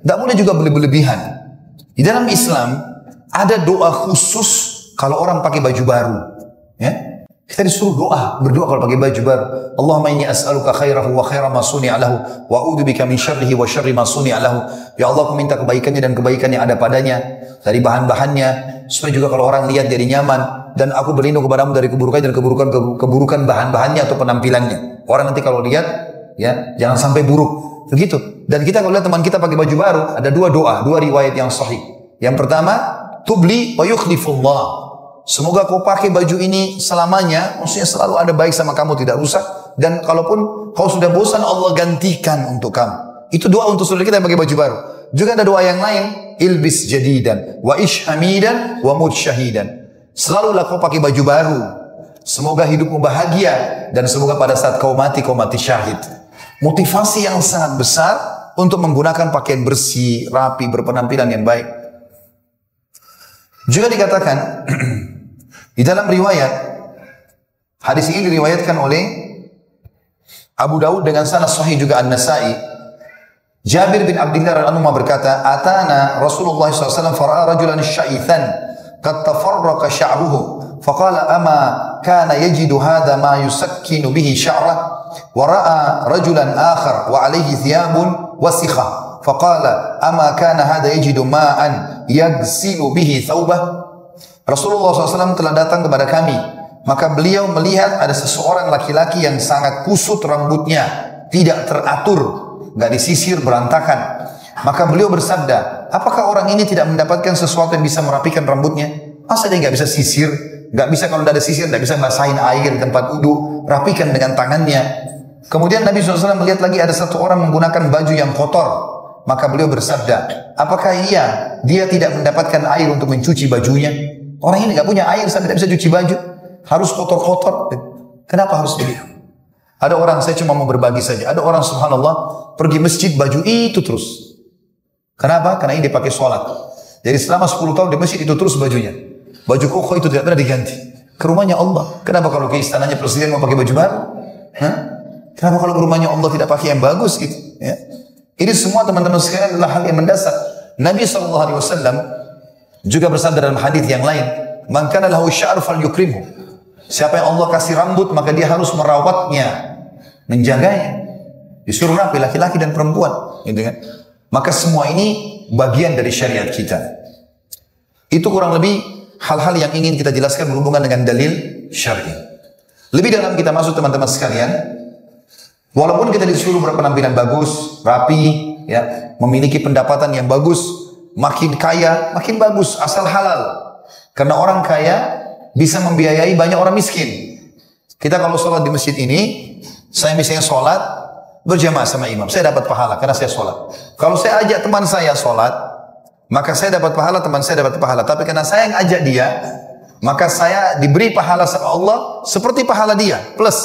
Tidak boleh juga berlebihan. Di dalam Islam ada doa khusus kalau orang pakai baju baru. Ya, kita disuruh berdoa kalau pakai baju baru. Allahumma inni as'aluka khairahu wa khaira ma suni'a lahu wa a'udzubika min syarrihi wa syarri ma suni'a lahu. Ya Allah, aku minta kebaikannya dan kebaikan yang ada padanya, dari bahan-bahannya, supaya juga kalau orang lihat jadi nyaman, dan aku berlindung kepadamu dari keburukan dan keburukan bahan-bahannya atau penampilannya. Orang nanti kalau lihat, ya, jangan sampai buruk. Begitu. Dan kita kalau lihat teman kita pakai baju baru, ada dua riwayat yang sahih. Yang pertama, tubli wa yukhlifullah. Semoga kau pakai baju ini selamanya, maksudnya selalu ada baik sama kamu, tidak rusak. Dan kalaupun kau sudah bosan, Allah gantikan untuk kamu. Itu doa untuk saudara kita yang pakai baju baru. Juga ada doa yang lain, ilbis jadidan, wa ish hamidan, wa mut syahidan. Selalulah kau pakai baju baru. Semoga hidupmu bahagia, dan semoga pada saat kau mati syahid. Motivasi yang sangat besar untuk menggunakan pakaian bersih, rapi, berpenampilan yang baik. Juga dikatakan di dalam riwayat, hadis ini diriwayatkan oleh Abu Daud dengan sanad sahih juga An-Nasai. Jabir bin Abdullah radhiyallahu anhu berkata, "Atana Rasulullah SAW fara'a rajulan sya'ithan qad tafarraqa sya'ruhu faqala ama kana yajidu hadha ma yusakkinu bihi sya'rah wa ra'a rajulan akhar wa alayhi thiyabun wasikhah faqala ama kana hadha yajidu ma'an yaghsilu bihi thawbah." Rasulullah SAW telah datang kepada kami, maka beliau melihat ada seseorang laki-laki yang sangat kusut rambutnya, tidak teratur, nggak disisir, berantakan. Maka beliau bersabda, apakah orang ini tidak mendapatkan sesuatu yang bisa merapikan rambutnya? Masa dia nggak bisa sisir? Nggak bisa, kalau tidak ada sisir, nggak bisa basahin air di tempat wudhu, rapikan dengan tangannya. Kemudian Nabi SAW melihat lagi ada satu orang menggunakan baju yang kotor. Maka beliau bersabda, apakah dia tidak mendapatkan air untuk mencuci bajunya? Orang ini nggak punya air sampai tidak bisa cuci baju, harus kotor-kotor. Kenapa harus begitu? Ada orang, saya cuma mau berbagi saja. Ada orang subhanallah pergi masjid baju itu terus. Kenapa? Karena ini dia pakai sholat. Jadi selama 10 tahun di masjid itu terus bajunya. Baju koko itu tidak pernah diganti. Ke rumahnya Allah. Kenapa kalau ke istananya presiden mau pakai baju baru? Hah? Kenapa kalau ke rumahnya Allah tidak pakai yang bagus gitu? Ya. Ini semua teman-teman sekalian adalah hal yang mendasar. Nabi SAW juga bersabda dalam hadis yang lain, "Man kana lahu sya'ru falyukrimhu." Siapa yang Allah kasih rambut, maka dia harus merawatnya, menjaganya. Disuruh rapi laki-laki dan perempuan, gitu kan? Maka semua ini bagian dari syariat kita. Itu kurang lebih hal-hal yang ingin kita jelaskan berhubungan dengan dalil syar'i. Lebih dalam kita masuk teman-teman sekalian, walaupun kita disuruh berpenampilan bagus, rapi, ya, memiliki pendapatan yang bagus, makin kaya, makin bagus, asal halal. Karena orang kaya bisa membiayai banyak orang miskin. Kita kalau sholat di masjid ini, saya misalnya sholat berjamaah sama imam, saya dapat pahala karena saya sholat. Kalau saya ajak teman saya sholat, maka saya dapat pahala, teman saya dapat pahala. Tapi karena saya yang ajak dia, maka saya diberi pahala sama Allah seperti pahala dia. Plus,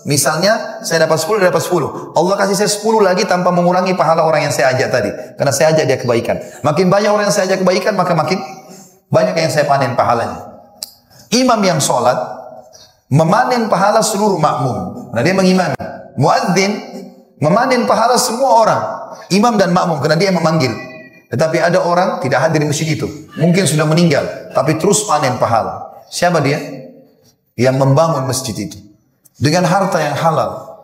misalnya saya dapat 10, dia dapat 10. Allah kasih saya 10 lagi tanpa mengurangi pahala orang yang saya ajak tadi. Karena saya ajak dia kebaikan. Makin banyak orang yang saya ajak kebaikan, maka makin banyak yang saya panen pahalanya. Imam yang sholat memanen pahala seluruh makmum. Nah, dia mengimami. Muadzin memanen pahala semua orang, imam dan makmum, karena dia memanggil. Tetapi ada orang tidak hadir di masjid itu, mungkin sudah meninggal, tapi terus panen pahala. Siapa dia? Yang membangun masjid itu dengan harta yang halal.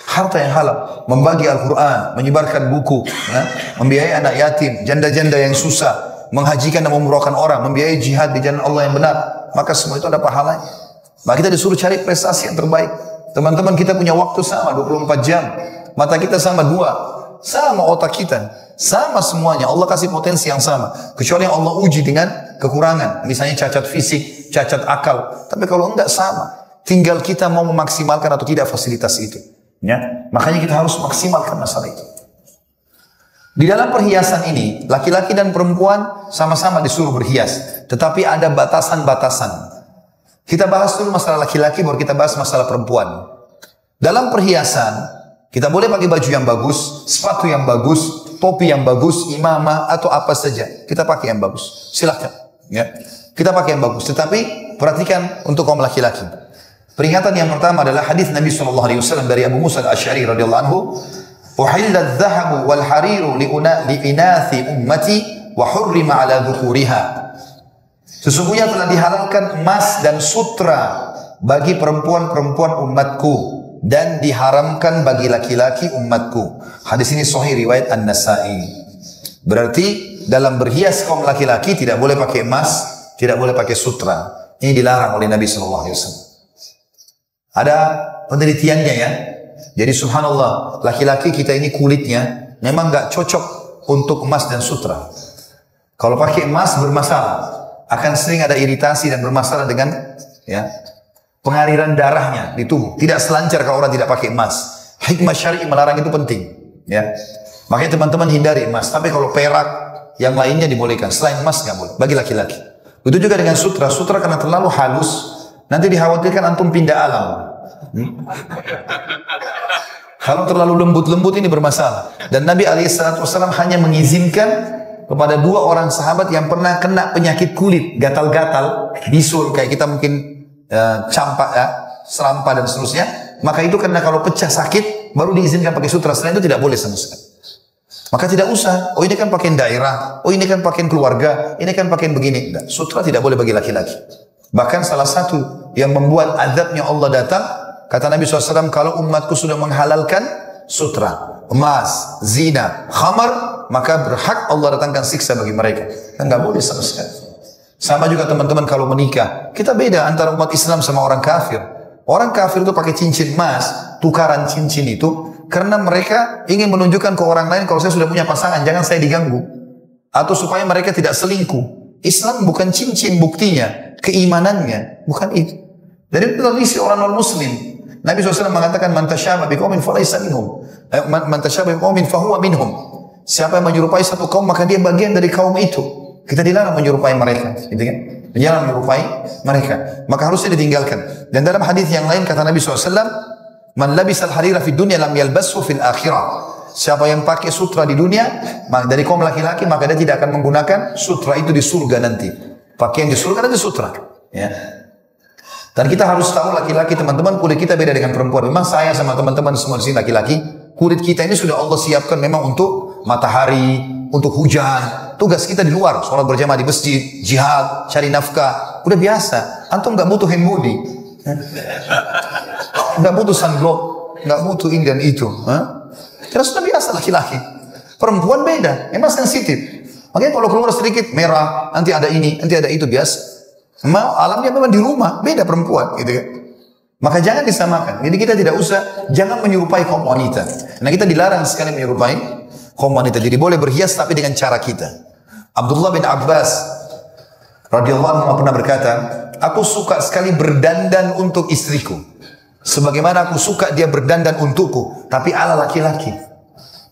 Harta yang halal, membagi Al-Quran, menyebarkan buku, ya, membiayai anak yatim, janda-janda yang susah, menghajikan dan memurahkan orang, membiayai jihad di jalan Allah yang benar. Maka semua itu ada pahalanya. Maka kita disuruh cari prestasi yang terbaik. Teman-teman, kita punya waktu sama 24 jam. Mata kita sama 2. Sama otak kita. Sama semuanya. Allah kasih potensi yang sama. Kecuali yang Allah uji dengan kekurangan. Misalnya cacat fisik, cacat akal. Tapi kalau enggak sama. Tinggal kita mau memaksimalkan atau tidak fasilitas itu. Ya? Makanya kita harus maksimalkan masalah itu. Di dalam perhiasan ini, laki-laki dan perempuan sama-sama disuruh berhias. Tetapi ada batasan-batasan. Kita bahas dulu masalah laki-laki, baru kita bahas masalah perempuan. Dalam perhiasan, kita boleh pakai baju yang bagus, sepatu yang bagus, topi yang bagus, imamah, atau apa saja. Kita pakai yang bagus. Silahkan. Ya. Kita pakai yang bagus. Tetapi perhatikan untuk kaum laki-laki. Peringatan yang pertama adalah hadis Nabi SAW dari Abu Musa al-Asy'ari radhiyallahu anhu, "Uhilla adh-dhahabu wal hariru li inathi ummati wa hurrima ala dhukuriha." Sesungguhnya telah dihalalkan emas dan sutra bagi perempuan-perempuan umatku dan diharamkan bagi laki-laki umatku. Hadis ini sahih riwayat An-Nasa'i. Berarti dalam berhias kaum laki-laki tidak boleh pakai emas, tidak boleh pakai sutra. Ini dilarang oleh Nabi SAW. Ada penelitiannya ya. Jadi subhanallah, laki-laki kita ini kulitnya memang nggak cocok untuk emas dan sutra. Kalau pakai emas bermasalah, akan sering ada iritasi dan bermasalah dengan ya pengaliran darahnya di tubuh. Tidak selancar kalau orang tidak pakai emas. Hikmah syar'i melarang itu penting. Ya, makanya teman-teman hindari emas. Tapi kalau perak, yang lainnya dibolehkan. Selain emas nggak boleh. Bagi laki-laki. Begitu juga dengan sutra. Sutra karena terlalu halus, nanti dikhawatirkan antum pindah alam. Kalau terlalu lembut-lembut ini bermasalah. Dan Nabi SAW hanya mengizinkan kepada 2 orang sahabat yang pernah kena penyakit kulit, gatal-gatal, bisul kayak kita mungkin campak ya, serampa dan seterusnya. Maka itu karena kalau pecah sakit baru diizinkan pakai sutra. Selain itu tidak boleh sama sekali. Maka tidak usah. Oh ini kan pakaian daerah, oh ini kan pakaian keluarga, ini kan pakaian begini. Tidak. Sutra tidak boleh bagi laki-laki. Bahkan salah satu yang membuat azabnya Allah datang, kata Nabi SAW, kalau umatku sudah menghalalkan sutra, emas, zina, khamar, maka berhak Allah datangkan siksa bagi mereka. Dan nggak boleh sama sekali. Sama juga teman-teman kalau menikah, kita beda antara umat Islam sama orang kafir. Orang kafir itu pakai cincin emas, tukaran cincin itu, karena mereka ingin menunjukkan ke orang lain kalau saya sudah punya pasangan, jangan saya diganggu. Atau supaya mereka tidak selingkuh. Islam bukan cincin buktinya, keimanannya, bukan itu. Dan itu tradisi orang non-muslim. Nabi SAW mengatakan, "Man tasyabaha biqaumin falaysa minhum." "Man tasyabaha biqaumin fahuwa minhum." Siapa yang menyerupai satu kaum, maka dia bagian dari kaum itu. Kita dilarang menyerupai mereka, gitu kan? Jangan menyerupai mereka. Maka harusnya ditinggalkan. Dan dalam hadis yang lain kata Nabi SAW, "Man labisal harira fid dunya lam yalbashu fil akhirah." Siapa yang pakai sutra di dunia, dari kaum laki-laki, maka dia tidak akan menggunakan sutra itu di surga nanti. Pakaian di surga nanti sutra. Ya. Dan kita harus tahu laki-laki teman-teman, kulit kita beda dengan perempuan. Memang saya sama teman-teman semua di sini laki-laki, kulit kita ini sudah Allah siapkan memang untuk matahari, untuk hujan. Tugas kita di luar, sholat berjamaah di masjid, jihad, cari nafkah. Udah biasa. Antum nggak butuh hand body, nggak butuh sunblock, nggak butuh ini dan itu. Kita sudah biasa laki-laki. Perempuan beda, memang sensitif. Makanya kalau keluar sedikit merah, nanti ada ini, nanti ada itu, biasa. Alamnya memang di rumah, beda perempuan, gitu kan. Maka jangan disamakan. Jadi kita tidak usah, jangan menyerupai kaum wanita. Nah kita dilarang sekali menyerupai kaum wanita. Jadi boleh berhias tapi dengan cara kita. Abdullah bin Abbas radhiyallahu anhu pernah berkata, "Aku suka sekali berdandan untuk istriku, sebagaimana aku suka dia berdandan untukku, tapi ala laki-laki."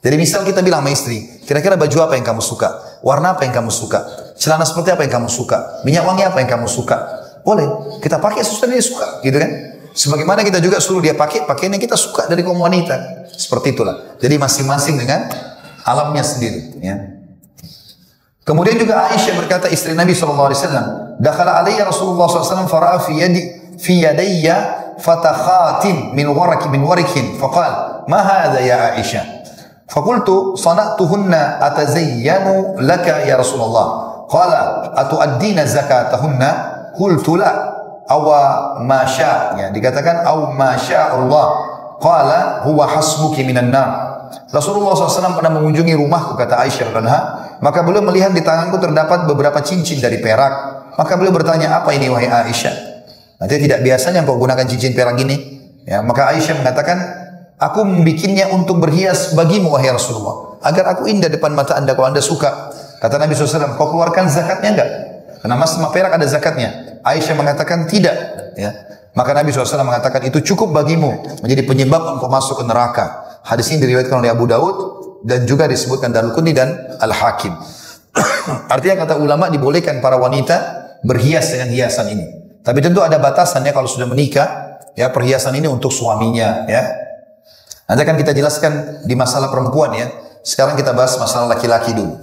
Jadi misal kita bilang sama istri, kira-kira baju apa yang kamu suka? Warna apa yang kamu suka? Celana seperti apa yang kamu suka? Minyak wangi apa yang kamu suka? Boleh, kita pakai sesuatu yang dia suka, gitu kan? Sebagaimana kita juga suruh dia pakai pakaian yang kita suka dari kaum wanita. Seperti itulah. Jadi masing-masing dengan alamnya sendiri. Ya. Kemudian juga Aisyah berkata, istri Nabi SAW, "Dakhala alayya Rasulullah SAW fara'a fi yadayya fatakhatin min warikin. Faqal, ma hadha ya Aisyah? Faqultu sana'tuhunna atazayyanu laka ya Rasulullah. Qala atu'addina zakatahunna? Qultu la. Awa ma sya'." Ya, dikatakan aw ma sya' Allah. Qala huwa hasbuki minan nar. Rasulullah SAW pernah mengunjungi rumahku, kata Aisyah radhiyallahu anha, maka beliau melihat di tanganku terdapat beberapa cincin dari perak. Maka beliau bertanya, "Apa ini wahai Aisyah?" Nanti tidak biasanya kau gunakan cincin perak ini. Ya, maka Aisyah mengatakan, "Aku membikinnya untuk berhias bagimu wahai Rasulullah, agar aku indah depan mata anda kalau anda suka." Kata Nabi SAW, "Kau keluarkan zakatnya enggak?" Karena emas sama perak ada zakatnya. Aisyah mengatakan tidak. Ya. Maka Nabi SAW mengatakan, "Itu cukup bagimu menjadi penyebab engkau masuk ke neraka." Hadis ini diriwayatkan oleh Abu Daud dan juga disebutkan Darqutni dan Al-Hakim. Artinya kata ulama dibolehkan para wanita berhias dengan hiasan ini. Tapi tentu ada batasannya kalau sudah menikah, ya perhiasan ini untuk suaminya, ya. Nanti akan kita jelaskan di masalah perempuan ya. Sekarang kita bahas masalah laki-laki dulu.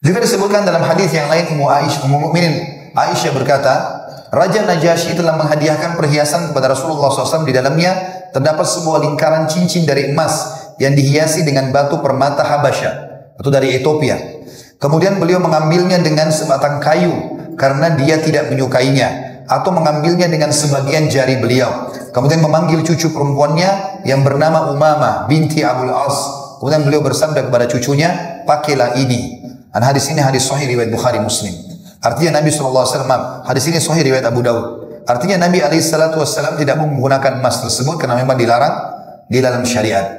Juga disebutkan dalam hadis yang lain Ummu Aisyah, Ummu Mukminin Aisyah berkata, Raja Najasyi telah menghadiahkan perhiasan kepada Rasulullah SAW. Di dalamnya terdapat sebuah lingkaran cincin dari emas yang dihiasi dengan batu permata Habasya atau dari Ethiopia. Kemudian beliau mengambilnya dengan sebatang kayu karena dia tidak menyukainya, atau mengambilnya dengan sebagian jari beliau. Kemudian memanggil cucu perempuannya yang bernama Umamah binti Abul As. Kemudian beliau bersabda kepada cucunya, pakailah ini. Dan hadis ini hadis sahih riwayat Bukhari Muslim. Artinya Nabi SAW, hadis ini sahih riwayat Abu Daud. Artinya Nabi SAW tidak menggunakan emas tersebut karena memang dilarang di dalam syariat.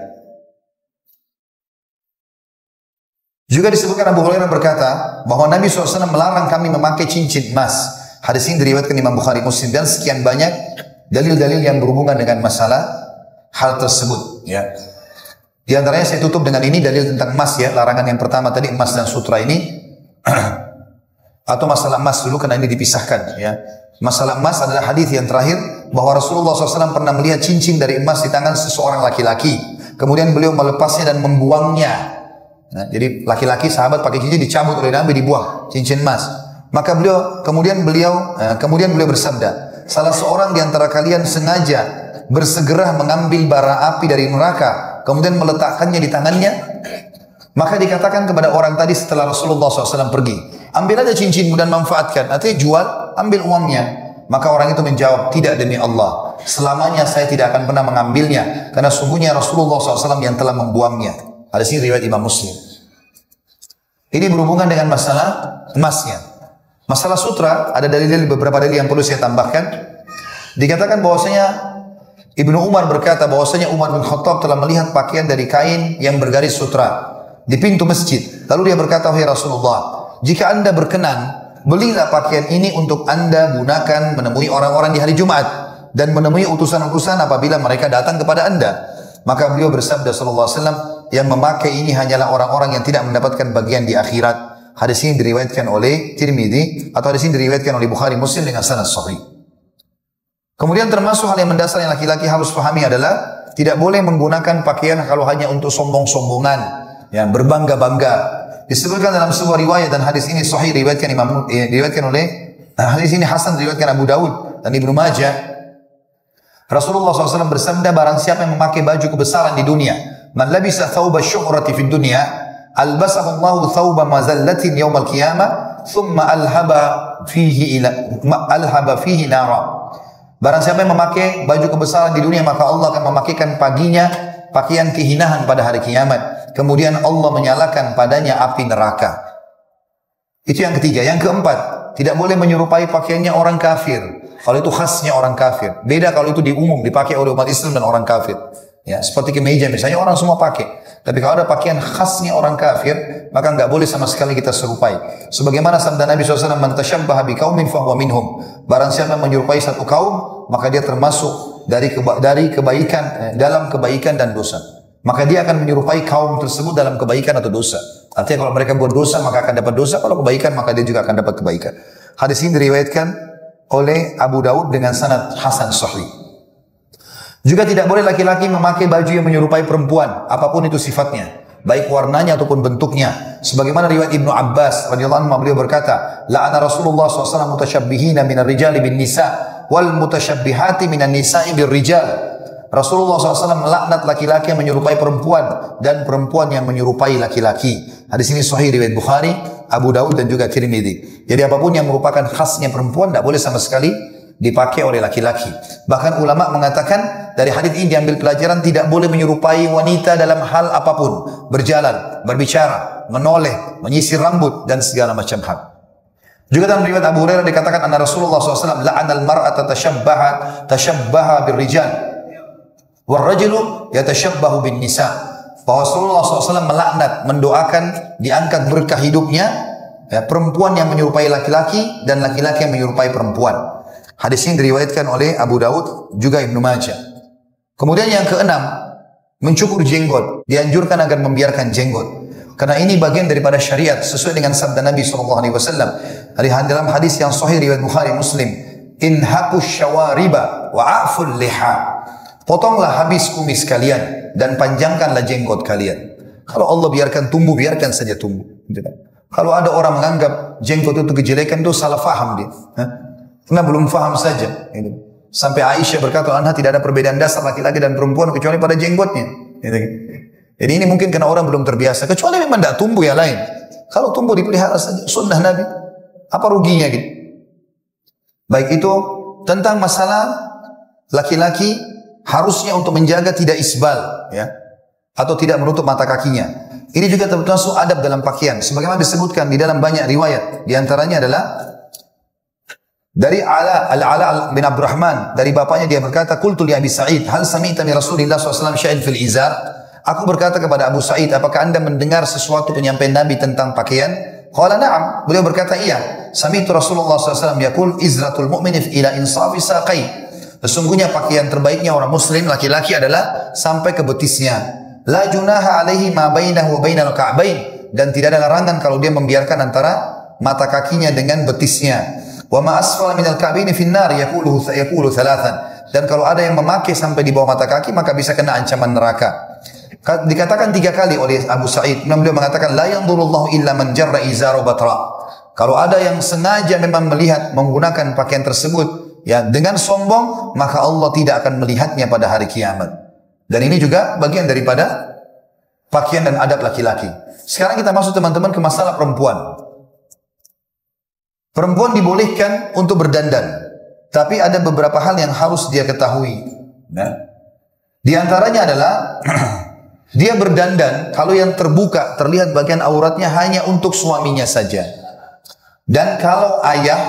Juga disebutkan Abu Hurairah berkata bahwa Nabi SAW melarang kami memakai cincin emas. Hadis ini diriwayatkan Imam Bukhari Muslim, dan sekian banyak dalil-dalil yang berhubungan dengan masalah hal tersebut. Ya. Di antaranya saya tutup dengan ini dalil tentang emas, ya. Larangan yang pertama tadi emas dan sutra ini atau masalah emas dulu karena ini dipisahkan. Ya. Masalah emas adalah hadis yang terakhir bahwa Rasulullah SAW pernah melihat cincin dari emas di tangan seseorang laki-laki. Kemudian beliau melepasnya dan membuangnya. Nah, jadi laki-laki sahabat pakai cincin dicabut oleh Nabi, dibuang cincin emas. Maka kemudian beliau bersabda, salah seorang di antara kalian sengaja bersegera mengambil bara api dari neraka, kemudian meletakkannya di tangannya. Maka dikatakan kepada orang tadi setelah Rasulullah SAW pergi, ambil aja cincinmu dan manfaatkan. Artinya jual, ambil uangnya. Maka orang itu menjawab, tidak demi Allah, selamanya saya tidak akan pernah mengambilnya, karena sungguhnya Rasulullah SAW yang telah membuangnya. Hadis ini riwayat Imam Muslim. Ini berhubungan dengan masalah emasnya. Masalah sutra, ada dalil-dalil, beberapa dalil yang perlu saya tambahkan. Dikatakan bahwasanya Ibnu Umar berkata bahwasanya Umar bin Khattab telah melihat pakaian dari kain yang bergaris sutra di pintu masjid. Lalu dia berkata, wahai Rasulullah, jika anda berkenan, belilah pakaian ini untuk anda gunakan menemui orang-orang di hari Jumat dan menemui utusan-utusan apabila mereka datang kepada anda. Maka beliau bersabda sallallahu alaihi wasallam, yang memakai ini hanyalah orang-orang yang tidak mendapatkan bagian di akhirat. Hadis ini diriwayatkan oleh Tirmidzi, atau hadis ini diriwayatkan oleh Bukhari Muslim dengan sanad sahih. Kemudian termasuk hal yang mendasar yang laki-laki harus pahami adalah tidak boleh menggunakan pakaian kalau hanya untuk sombong-sombongan, ya, berbangga-bangga. Disebutkan dalam sebuah riwayat, dan hadis ini sahih diriwayatkan oleh hadis ini hasan diriwayatkan Abu Daud dan Ibnu Majah. Rasulullah SAW bersabda, barang siapa yang memakai baju kebesaran di dunia, man labisa thawba syuhrati fid dunya, albasahu Allahu thawba mazallatin yaumal qiyamah, thumma alhaba fihi nara. Barang siapa yang memakai baju kebesaran di dunia, maka Allah akan memakaikan paginya pakaian kehinaan pada hari kiamat. Kemudian Allah menyalakan padanya api neraka. Itu yang ketiga. Yang keempat, tidak boleh menyerupai pakaiannya orang kafir. Kalau itu khasnya orang kafir. Beda kalau itu diumum dipakai oleh umat Islam dan orang kafir. Ya, seperti kemeja misalnya orang semua pakai. Tapi kalau ada pakaian khasnya orang kafir, maka enggak boleh sama sekali kita serupai. Sebagaimana sabda Nabi SAW, man tashabbaha biqaumin fahuwa minhum. Barang siapa menyerupai satu kaum, maka dia termasuk dari kebaikan, dalam kebaikan dan dosa. Maka dia akan menyerupai kaum tersebut dalam kebaikan atau dosa. Artinya kalau mereka buat dosa, maka akan dapat dosa. Kalau kebaikan, maka dia juga akan dapat kebaikan. Hadis ini diriwayatkan oleh Abu Daud dengan sanad hasan sahih. Juga tidak boleh laki-laki memakai baju yang menyerupai perempuan, apapun itu sifatnya, baik warnanya ataupun bentuknya. Sebagaimana riwayat Ibnu Abbas radhiyallahu anhu, beliau berkata, la'ana Rasulullah SAW mutasyabbihina minar rijali bin nisa wal mutasyabbihati minan nisa'i bir rijal. Rasulullah SAW melaknat laki-laki yang menyerupai perempuan dan perempuan yang menyerupai laki-laki. Hadis ini sahih riwayat Bukhari, Abu Daud dan juga Tirmidzi. Jadi apapun yang merupakan khasnya perempuan tidak boleh sama sekali dipakai oleh laki-laki. Bahkan ulama mengatakan dari hadis ini diambil pelajaran tidak boleh menyerupai wanita dalam hal apapun, berjalan, berbicara, menoleh, menyisir rambut dan segala macam hal. Juga dalam riwayat Abu Hurairah dikatakan anna Rasulullah SAW la'anal mar'ata tashabbaha birrijal war rajulu yatashabbahu bin nisa. Bahwa Rasulullah SAW melaknat, mendoakan diangkat berkah hidupnya, ya, perempuan yang menyerupai laki-laki dan laki-laki yang menyerupai perempuan. Hadis ini diriwayatkan oleh Abu Daud juga Ibnu Majah. Kemudian yang keenam, mencukur jenggot. Dianjurkan agar membiarkan jenggot. Karena ini bagian daripada syariat sesuai dengan sabda Nabi SAW. Dalam hadis yang sahih riwayat Bukhari Muslim, inhaqus syawariba wa a'ful liha. Potonglah habis kumis kalian dan panjangkanlah jenggot kalian. Kalau Allah biarkan tumbuh, biarkan saja tumbuh. Kalau ada orang menganggap jenggot itu kejelekan, itu salah faham dia. Karena belum faham saja. Sampai Aisyah berkata, anha tidak ada perbedaan dasar laki-laki dan perempuan kecuali pada jenggotnya. Jadi ini mungkin karena orang belum terbiasa. Kecuali memang tidak tumbuh yang lain. Kalau tumbuh dipelihara saja. Sunnah Nabi. Apa ruginya gitu? Baik itu tentang masalah laki-laki harusnya untuk menjaga tidak isbal, ya, atau tidak menutup mata kakinya. Ini juga termasuk adab dalam pakaian. Sebagaimana disebutkan di dalam banyak riwayat. Di antaranya adalah dari Al-Ala bin Abdurrahman, dari bapaknya dia berkata, "Qultu li Abi Sa'id, hal sami'ta min Rasulillah SAW syai'an fil izar?" Aku berkata kepada Abu Sa'id, apakah Anda mendengar sesuatu penyampaian Nabi tentang pakaian? Qala na'am. Beliau berkata, iya. Sami'tu Rasulullah SAW yaqul izratul mu'min ila insafi saqai. Sesungguhnya pakaian terbaiknya orang muslim laki-laki adalah sampai ke betisnya. La junaha alaihi ma bainahu wa bainal ka'bain, dan tidak ada larangan kalau dia membiarkan antara mata kakinya dengan betisnya. Wa ma asfala minal ka'bain finnar yaqulu thalathan, dan kalau ada yang memakai sampai di bawah mata kaki maka bisa kena ancaman neraka. Dikatakan 3 kali oleh Abu Sa'id. Beliau mengatakan la yanzurullahu illa man jarra izara batra. Kalau ada yang sengaja memang melihat menggunakan pakaian tersebut ya dengan sombong, maka Allah tidak akan melihatnya pada hari kiamat. Dan ini juga bagian daripada pakaian dan adab laki-laki. Sekarang kita masuk teman-teman ke masalah perempuan. Perempuan dibolehkan untuk berdandan, tapi ada beberapa hal yang harus dia ketahui. Nah, di antaranya adalah dia berdandan kalau yang terbuka terlihat bagian auratnya hanya untuk suaminya saja. Dan kalau ayah,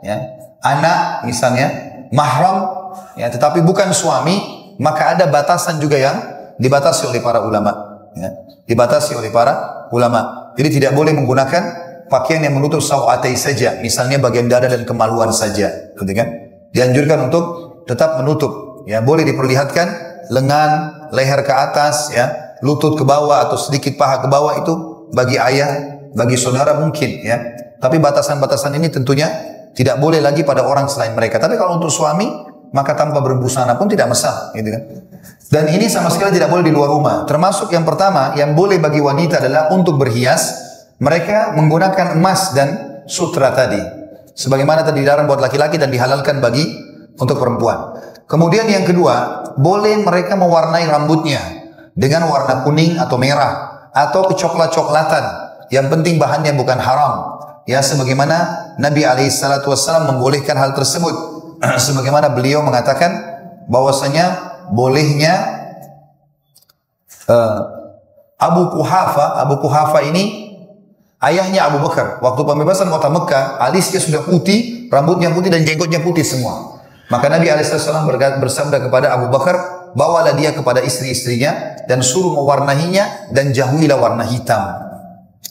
ya, anak misalnya mahram, ya, tetapi bukan suami, maka ada batasan juga yang dibatasi oleh para ulama, ya. Dibatasi oleh para ulama. Jadi tidak boleh menggunakan pakaian yang menutup sawatai saja, misalnya bagian dada dan kemaluan saja, gitu kan? Dianjurkan untuk tetap menutup, ya. Boleh diperlihatkan lengan, leher ke atas, ya, lutut ke bawah atau sedikit paha ke bawah, itu bagi ayah, bagi saudara mungkin, ya. Tapi batasan-batasan ini tentunya tidak boleh lagi pada orang selain mereka. Tapi kalau untuk suami, maka tanpa berbusana pun tidak masalah, gitu kan. Dan ini sama sekali tidak boleh di luar rumah. Termasuk yang pertama yang boleh bagi wanita adalah untuk berhias, mereka menggunakan emas dan sutra tadi. Sebagaimana tadi dilarang buat laki-laki dan dihalalkan bagi untuk perempuan. Kemudian yang kedua, boleh mereka mewarnai rambutnya dengan warna kuning atau merah atau kecoklat-coklatan. Yang penting bahannya bukan haram. Ya, sebagaimana Nabi SAW membolehkan hal tersebut. Sebagaimana beliau mengatakan bahwasanya bolehnya Abu Quhafa ini ayahnya Abu Bakar. Waktu pembebasan kota Mekah, alisnya sudah putih, rambutnya putih dan jenggotnya putih semua. Maka Nabi SAW bersabda kepada Abu Bakar, bawalah dia kepada istri-istrinya dan suruh mewarnainya dan jauhilah warna hitam.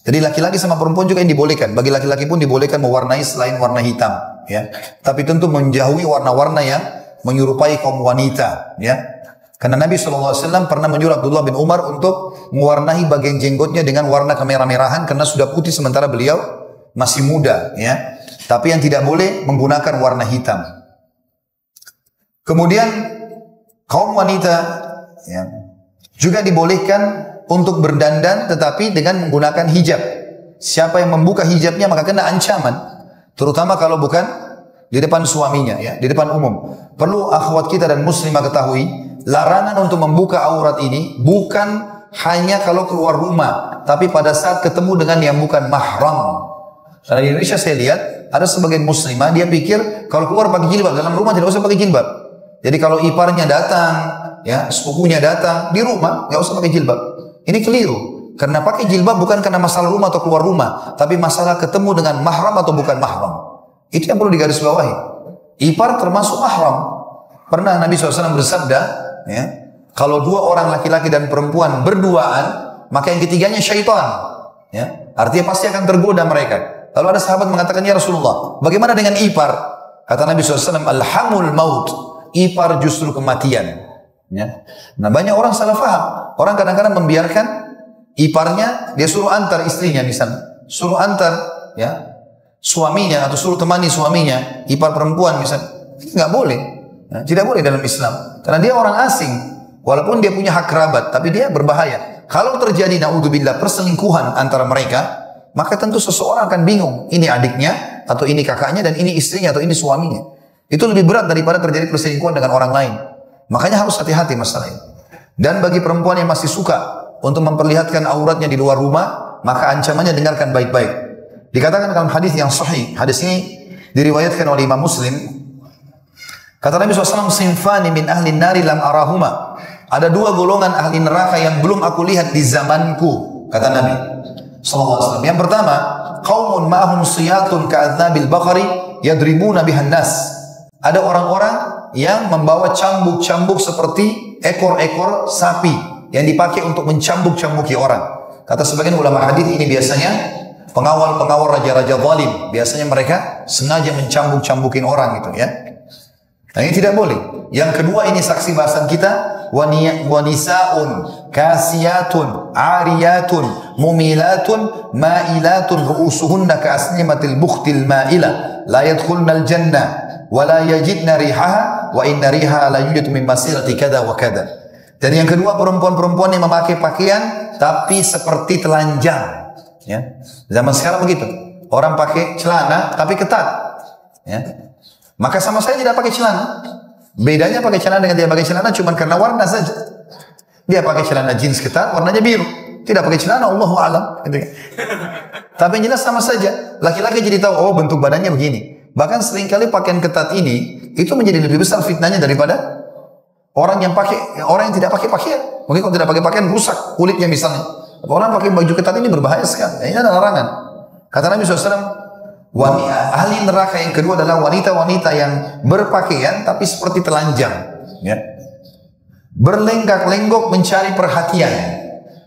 Jadi laki-laki sama perempuan juga yang dibolehkan. Bagi laki-laki pun dibolehkan mewarnai selain warna hitam, ya. Tapi tentu menjauhi warna-warna yang menyerupai kaum wanita, ya. Karena Nabi SAW pernah menyuruh Abdullah bin Umar untuk mewarnai bagian jenggotnya dengan warna kemerah-merahan karena sudah putih sementara beliau masih muda, ya. Tapi yang tidak boleh menggunakan warna hitam. Kemudian kaum wanita, ya, juga dibolehkan untuk berdandan tetapi dengan menggunakan hijab. Siapa yang membuka hijabnya maka kena ancaman, terutama kalau bukan di depan suaminya, ya, di depan umum. Perlu akhwat kita dan muslimah ketahui, larangan untuk membuka aurat ini bukan hanya kalau keluar rumah, tapi pada saat ketemu dengan yang bukan mahram. Karena di Indonesia saya lihat ada sebagian muslimah dia pikir kalau keluar pakai jilbab, dalam rumah tidak usah pakai jilbab. Jadi kalau iparnya datang, ya, sepupunya datang di rumah, nggak usah pakai jilbab. Ini keliru. Karena pakai jilbab bukan karena masalah rumah atau keluar rumah, tapi masalah ketemu dengan mahram atau bukan mahram. Itu yang perlu digarisbawahi. Ipar termasuk mahram. Pernah Nabi SAW bersabda, ya, kalau 2 orang laki-laki dan perempuan berduaan, maka yang ketiganya syaitan. Ya, artinya pasti akan tergoda mereka. Lalu ada sahabat mengatakan, ya Rasulullah, bagaimana dengan ipar? Kata Nabi SAW, alhamul maut. Ipar justru kematian. Ya. Nah, banyak orang salah faham. Orang kadang-kadang membiarkan iparnya, dia suruh antar istrinya misalnya, suruh antar, ya, suaminya atau suruh temani suaminya, ipar perempuan misalnya. Nggak boleh. Nah, tidak boleh dalam Islam. Karena dia orang asing. Walaupun dia punya hak kerabat, tapi dia berbahaya. Kalau terjadi naudzubillah perselingkuhan antara mereka, maka tentu seseorang akan bingung, ini adiknya, atau ini kakaknya, dan ini istrinya, atau ini suaminya. Itu lebih berat daripada terjadi perselingkuhan dengan orang lain. Makanya harus hati-hati masalah ini. Dan bagi perempuan yang masih suka untuk memperlihatkan auratnya di luar rumah, maka ancamannya dengarkan baik-baik. Dikatakan dalam hadis yang sahih, hadis ini diriwayatkan oleh Imam Muslim. Kata Nabi SAW, "Sinfani min ahli nari lam arahuma." Ada dua golongan ahli neraka yang belum aku lihat di zamanku, kata Nabi SAW. Yang pertama, qaumun ma'ahum siyatun ka'adzabil baqari yadribuna bihan nas. Ada orang-orang yang membawa cambuk-cambuk seperti ekor-ekor sapi yang dipakai untuk mencambuk-cambuki orang. Kata sebagian ulama hadis, ini biasanya pengawal-pengawal raja-raja zalim. Biasanya mereka sengaja mencambuk-cambukin orang gitu ya. Nah, ini tidak boleh. Yang kedua, ini saksi bahasan kita, wanisaun kasiyatun ariyatun mumilatun mailatun ru'usuhunna ka'asnimatil bukhtil ma'ila la yadkhulnal jannah wa la yajidna rihaha wa inna rihaha la yujadu min masirati kada wa kada. Dan yang kedua, perempuan-perempuan yang memakai pakaian tapi seperti telanjang ya. Zaman sekarang begitu, orang pakai celana tapi ketat ya. Maka sama saya tidak pakai celana. Bedanya pakai celana dengan dia pakai celana cuma karena warna saja. Dia pakai celana jeans ketat, warnanya biru. Tidak pakai celana, Allahu a'lam. Tapi yang jelas sama saja. Laki-laki jadi tahu, oh bentuk badannya begini. Bahkan seringkali pakaian ketat ini itu menjadi lebih besar fitnahnya daripada orang yang tidak pakai pakaian. Mungkin kalau tidak pakai pakaian rusak kulitnya misalnya. Orang pakai baju ketat ini berbahaya sekali. Ini adalah larangan. Kata Nabi SAW, ahli neraka yang kedua adalah wanita-wanita yang berpakaian tapi seperti telanjang ya. Berlenggak-lenggok mencari perhatian,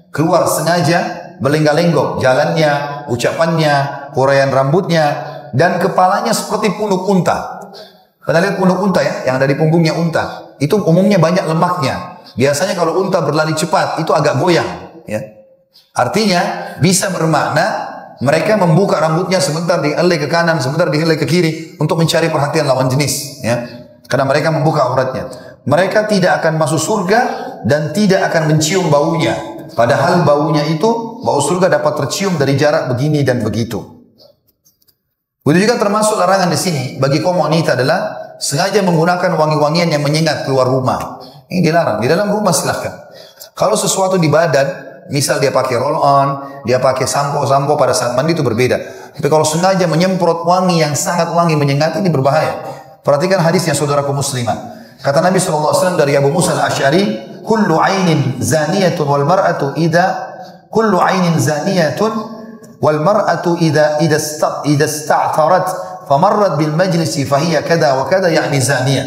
keluar sengaja berlenggak-lenggok, jalannya, ucapannya, uraian rambutnya, dan kepalanya seperti punuk unta. Pernah lihat punuk unta ya, yang ada di punggungnya unta, itu umumnya banyak lemaknya. Biasanya kalau unta berlari cepat itu agak goyang ya. Artinya bisa bermakna mereka membuka rambutnya sebentar dihelai ke kanan, sebentar dihelai ke kiri untuk mencari perhatian lawan jenis ya. Karena mereka membuka auratnya. Mereka tidak akan masuk surga dan tidak akan mencium baunya. Padahal baunya itu, bau surga dapat tercium dari jarak begini dan begitu. Begitu juga termasuk larangan di sini bagi kaum wanita adalah sengaja menggunakan wangi-wangian yang menyengat keluar rumah. Ini dilarang. Di dalam rumah silahkan. Kalau sesuatu di badan, misal dia pakai roll on, dia pakai sampo pada saat mandi itu berbeda. Tapi kalau sengaja menyemprot wangi yang sangat wangi menyengat, ini berbahaya. Perhatikan hadisnya saudaraku muslimah. Kata Nabi SAW dari Abu Musa al-Asy'ari, kullu ainin zaniyatun wal mar'atu wal mar'atu idha ista'tarat famarrat bil majlisi fahiya kada wa kada ya'ni zaniyah.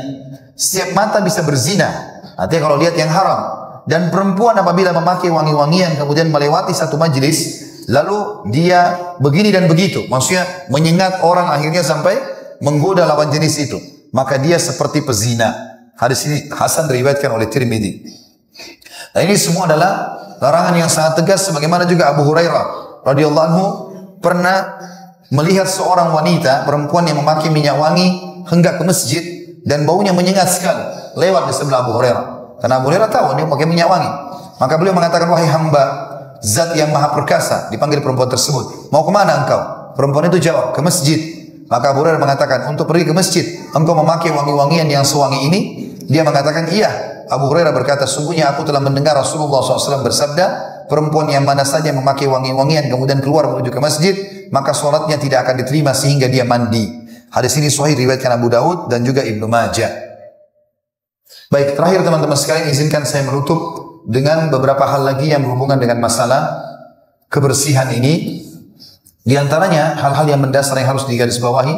Setiap mata bisa berzina. Artinya kalau lihat yang haram. Dan perempuan apabila memakai wangi-wangian kemudian melewati satu majlis, lalu dia begini dan begitu, maksudnya menyengat orang akhirnya sampai menggoda lawan jenis itu, maka dia seperti pezina. Hadis ini hasan diriwayatkan oleh Tirmidzi. Nah, ini semua adalah larangan yang sangat tegas, sebagaimana juga Abu Hurairah radhiyallahu anhu pernah melihat seorang wanita perempuan yang memakai minyak wangi henggak ke masjid dan baunya menyengat sekali lewat di sebelah Abu Hurairah. Karena Abu Hurairah tahu dia pakai minyak wangi. Maka beliau mengatakan, wahai hamba Zat yang maha perkasa. Dipanggil perempuan tersebut, mau kemana engkau? Perempuan itu jawab, ke masjid. Maka Abu Hurairah mengatakan, untuk pergi ke masjid engkau memakai wangi-wangian yang sewangi ini? Dia mengatakan, iya. Abu Hurairah berkata, sungguhnya aku telah mendengar Rasulullah SAW bersabda, perempuan yang mana saja memakai wangi-wangian kemudian keluar menuju ke masjid, maka sholatnya tidak akan diterima sehingga dia mandi. Hadis ini sahih riwayatkan Abu Daud dan juga Ibnu Majah. Baik, terakhir teman-teman sekalian, izinkan saya menutup dengan beberapa hal lagi yang berhubungan dengan masalah kebersihan ini. Di antaranya hal-hal yang mendasar yang harus digarisbawahi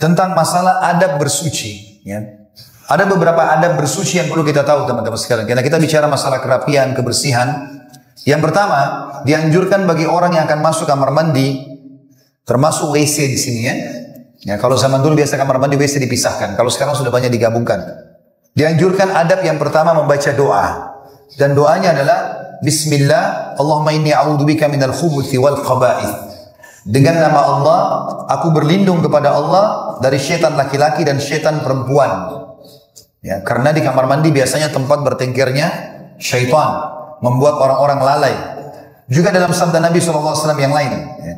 tentang masalah adab bersuci ya. Ada beberapa adab bersuci yang perlu kita tahu teman-teman sekalian. Karena kita bicara masalah kerapian, kebersihan. Yang pertama, dianjurkan bagi orang yang akan masuk kamar mandi, termasuk WC di sini ya. Ya, kalau zaman dulu biasa kamar mandi WC dipisahkan. Kalau sekarang sudah banyak digabungkan. Dianjurkan adab yang pertama membaca doa. Dan doanya adalah Bismillah, Allahumma inni a'udzubika minal khubuthi wal khaba'ith. Dengan nama Allah, aku berlindung kepada Allah dari syaitan laki-laki dan syaitan perempuan. Ya, karena di kamar mandi biasanya tempat bertengkernya syaitan, membuat orang-orang lalai. Juga dalam sabda Nabi SAW yang lain, ya,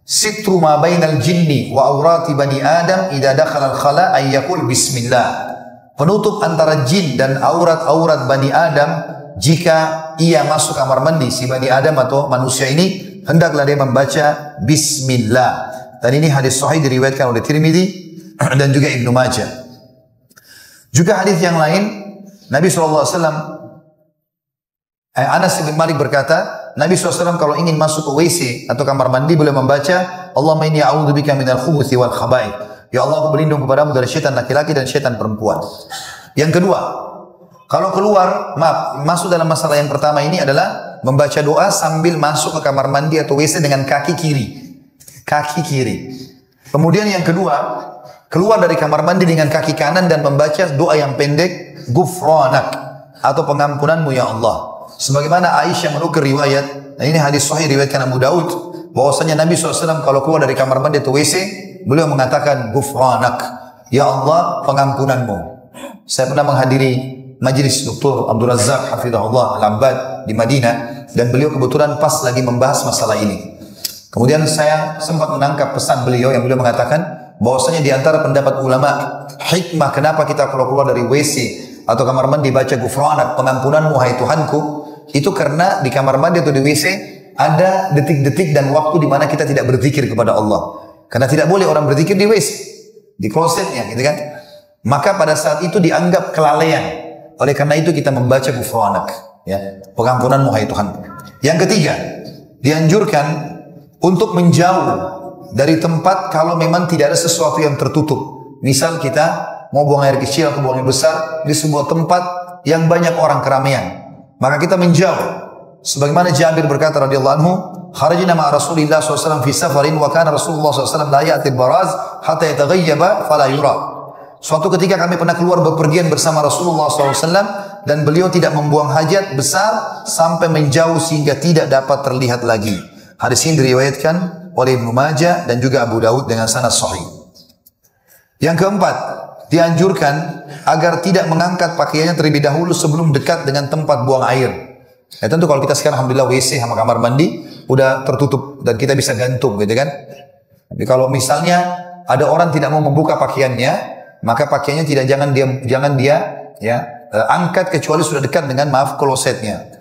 sitru ma bainal jinni wa aurati bani Adam idza dakhala al-khala ay yaqul bismillah. Penutup antara jin dan aurat-aurat bani Adam, jika ia masuk kamar mandi, si bani Adam atau manusia ini, hendaklah dia membaca bismillah. Dan ini hadis sahih diriwayatkan oleh Tirmidzi dan juga Ibnu Majah. Juga hadis yang lain, Nabi SAW, Anas bin Malik berkata, Nabi SAW kalau ingin masuk ke WC atau kamar mandi boleh membaca Allahumma inni a'udzubika minal khubuthi wal khaba'ith. Ya Allah, aku berlindung kepadamu dari syaitan laki-laki dan syaitan perempuan. Yang kedua, kalau keluar, masuk dalam masalah yang pertama ini adalah membaca doa sambil masuk ke kamar mandi atau WC dengan kaki kiri. Kaki kiri. Kemudian yang kedua, keluar dari kamar mandi dengan kaki kanan dan membaca doa yang pendek, Ghufranak, atau pengampunanmu ya Allah. Sebagaimana Aisyah menukir riwayat, dan ini hadis sahih riwayatkan Abu Daud, bahwasanya Nabi SAW kalau keluar dari kamar mandi atau WC, beliau mengatakan Ghufranak, ya Allah pengampunanmu. Saya pernah menghadiri majlis Dr. Abdul Razak hafizahullah Al-Abbad di Madinah, dan beliau kebetulan pas lagi membahas masalah ini. Kemudian saya sempat menangkap pesan beliau yang beliau mengatakan bahwasanya di antara pendapat ulama, hikmah kenapa kita kalau keluar dari WC atau kamar mandi baca Ghufranak, pengampunanmu hai Tuhanku, itu karena di kamar mandi atau di WC ada detik-detik dan waktu di mana kita tidak berzikir kepada Allah. Karena tidak boleh orang berzikir di WC, di klosetnya, gitu kan? Maka pada saat itu dianggap kelalaian. Oleh karena itu kita membaca Ghufranak, ya, pengampunanmu hai Tuhan. Yang ketiga, dianjurkan untuk menjauh dari tempat kalau memang tidak ada sesuatu yang tertutup. Misal kita mau buang air kecil atau buang air besar di sebuah tempat yang banyak orang keramaian, maka kita menjauh. Sebagaimana Jabir berkata radhiyallahu anhu, kharajna ma'a Rasulillah SAW fi safarin wa kana Rasulullah SAW la ya'ti baraz hatta yataghayyaba fala yura. Suatu ketika kami pernah keluar bepergian bersama Rasulullah SAW dan beliau tidak membuang hajat besar sampai menjauh sehingga tidak dapat terlihat lagi. Hadis ini diriwayatkan oleh Ibnu Majah dan juga Abu Daud dengan sanad sahih. Yang keempat, dianjurkan agar tidak mengangkat pakaiannya terlebih dahulu sebelum dekat dengan tempat buang air. Ya, tentu kalau kita sekarang alhamdulillah WC sama kamar mandi udah tertutup dan kita bisa gantung, gitu kan. Tapi kalau misalnya ada orang tidak mau membuka pakaiannya, maka pakaiannya jangan dia angkat kecuali sudah dekat dengan klosetnya.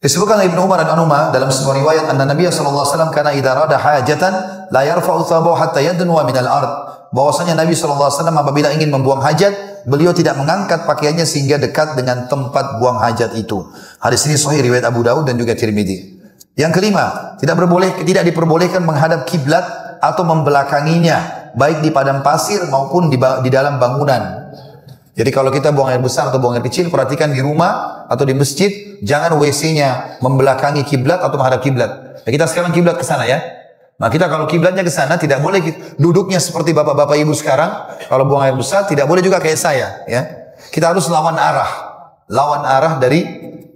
Disebutkan oleh Ibnu Umar dan Anuma dalam sebuah riwayat, anna Nabi sallallahu alaihi wasallam kana idza rada hajatan la yarfa'u thabahu hatta yadnwa min al-ard. Bahwasanya Nabi sallallahu alaihi wasallam apabila ingin membuang hajat, beliau tidak mengangkat pakaiannya sehingga dekat dengan tempat buang hajat itu. Hadis ini sahih riwayat Abu Daud dan juga Tirmidzi. Yang kelima, tidak diperbolehkan menghadap kiblat atau membelakanginya, baik di padang pasir maupun di dalam bangunan. Jadi kalau kita buang air besar atau buang air kecil, perhatikan di rumah atau di masjid, jangan WC-nya membelakangi kiblat atau menghadap kiblat. Ya, kita sekarang kiblat ke sana ya. Nah, kita kalau kiblatnya ke sana tidak boleh duduknya seperti bapak-bapak ibu sekarang. Kalau buang air besar tidak boleh juga kayak saya, ya. Kita harus lawan arah dari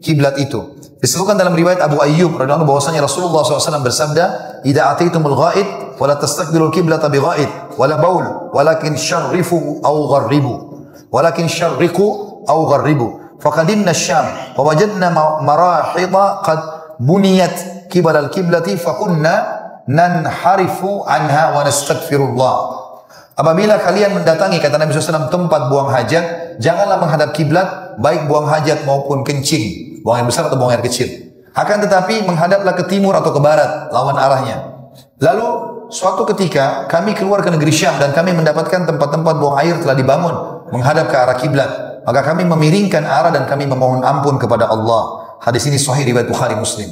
kiblat itu. Disebutkan dalam riwayat Abu Ayyub radhiyallahu anhu bahwasanya Rasulullah SAW bersabda, "Idza ataitumul ghaid fala tastaqbilul qiblata bi ghaid wala baul, walakin syarrifu aw gharribu." Walakin syarriqu aw gharribu. Faqadimna asy-Syam wa wajadna marahida qad buniyat qibala al-qiblati fa kunna nanharifu anha wa nastaghfirullah. Apabila kalian mendatangi, kata Nabi SAW, tempat buang hajat, janganlah menghadap kiblat, baik buang hajat maupun kencing, buang air besar atau buang air kecil. Akan tetapi menghadaplah ke timur atau ke barat, lawan arahnya. Lalu suatu ketika kami keluar ke negeri Syam dan kami mendapatkan tempat-tempat buang air telah dibangun menghadap ke arah kiblat. Maka kami memiringkan arah dan kami memohon ampun kepada Allah. Hadis ini sahih riwayat Bukhari Muslim.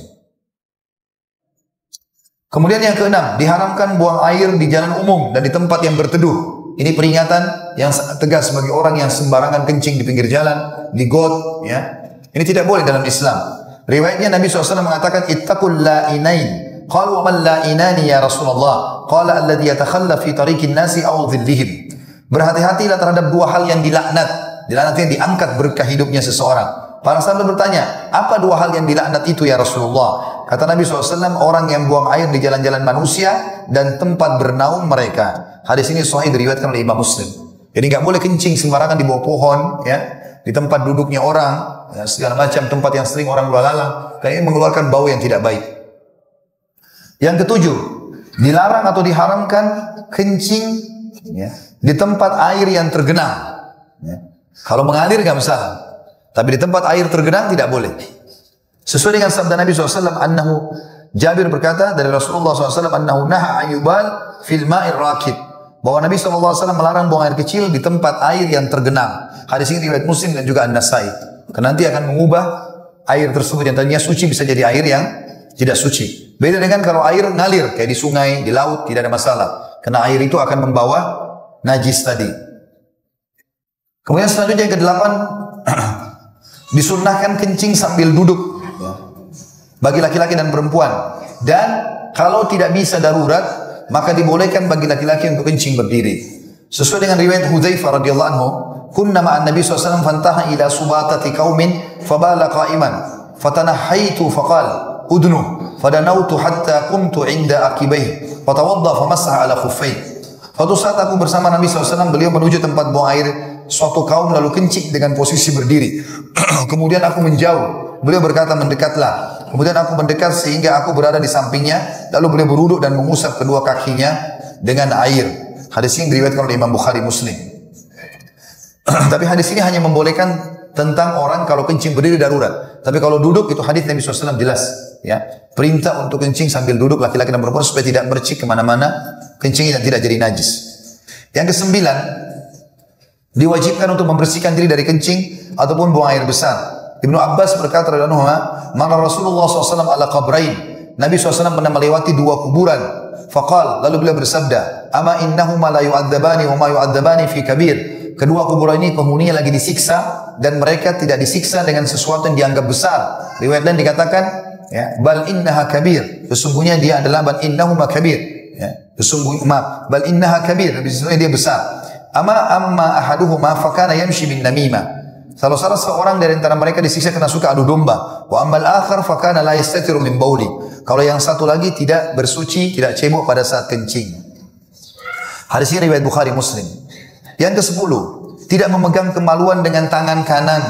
Kemudian yang keenam, diharamkan buang air di jalan umum dan di tempat yang berteduh. Ini peringatan yang sangat tegas bagi orang yang sembarangan kencing di pinggir jalan, di got, ya. Ini tidak boleh dalam Islam. Riwayatnya Nabi SAW mengatakan, ittaqul la'inain. Qalu wa man la'inani ya Rasulullah? Qala alladhi yatakhalla fi tariqin nasi aw dhillihim. Berhati-hatilah terhadap dua hal yang dilaknat. Dilaknat yang diangkat berkah hidupnya seseorang. Para sahabat bertanya, apa dua hal yang dilaknat itu ya Rasulullah? Kata Nabi SAW, orang yang buang air di jalan-jalan manusia dan tempat bernaung mereka. Hadis ini sahih diriwayatkan oleh Imam Muslim. Jadi nggak boleh kencing sembarangan di bawah pohon, ya, di tempat duduknya orang, ya, segala macam tempat yang sering orang lalu lalang. Karena ini mengeluarkan bau yang tidak baik. Yang ketujuh, dilarang atau diharamkan kencing ya, di tempat air yang tergenang. Ya. Kalau mengalir nggak masalah, tapi di tempat air tergenang tidak boleh. Sesuai dengan sabda Nabi SAW, annahu, Jabir berkata dari Rasulullah SAW, annahu naha ayubal fil ma'ir rakid, bahwa Nabi SAW melarang buang air kecil di tempat air yang tergenang. Hadis ini riwayat Muslim dan juga An-Nasai. Karena nanti akan mengubah air tersebut yang tadinya suci bisa jadi air yang tidak suci. Beda dengan kalau air ngalir kayak di sungai, di laut, tidak ada masalah. Karena air itu akan membawa najis tadi. Kemudian selanjutnya yang kedelapan, disunnahkan kencing sambil duduk bagi laki-laki dan perempuan. Dan kalau tidak bisa darurat, maka dibolehkan bagi laki-laki untuk kencing berdiri. Sesuai dengan riwayat Hudzaifah radhiyallahu anhu, kunna ma'an Nabi SAW fantaha ila subatati qaumin fabala qa'iman fatanahaitu faqal udnu fadanautu hatta qumtu inda aqibaih fatawadda famassaha ala khuffai. Suatu saat aku bersama Nabi SAW, beliau menuju tempat buang air suatu kaum lalu kencing dengan posisi berdiri. Kemudian aku menjauh. Beliau berkata, mendekatlah. Kemudian aku mendekat sehingga aku berada di sampingnya. Lalu beliau beruduk dan mengusap kedua kakinya dengan air. Hadis ini diriwayatkan oleh Imam Bukhari Muslim. Tapi hadis ini hanya membolehkan tentang orang kalau kencing berdiri darurat. Tapi kalau duduk itu hadis Nabi SAW jelas. Ya, perintah untuk kencing sambil duduk laki-laki dan perempuan supaya tidak mercik kemana-mana, kencing dan tidak jadi najis. Yang kesembilan, diwajibkan untuk membersihkan diri dari kencing ataupun buang air besar. Ibnu Abbas berkata radhiyallahu anhu, "Mana Rasulullah SAW ala qabrain." Nabi SAW pernah melewati dua kuburan. Faqal, lalu beliau bersabda, "Ama innahuma la yu'adzabani wa ma yu'adzabani fi kabir." Kedua kuburan ini penghuninya lagi disiksa dan mereka tidak disiksa dengan sesuatu yang dianggap besar. Riwayat lain dikatakan, ya, bal innaha kabir. Sesungguhnya dia adalah bal innahuma kabir. Ya, sesungguhnya bal innaha kabir, sesungguhnya dia besar. Amma ahaduhuma fakana yamshi bin namimah. Salah seorang dari antara mereka disiksa karena suka adu domba. Wa ammal akhar fakana la yastatiru min bauli. Kalau yang satu lagi tidak bersuci, tidak cebok pada saat kencing. Hadis ini riwayat Bukhari Muslim. Yang ke-10, tidak memegang kemaluan dengan tangan kanan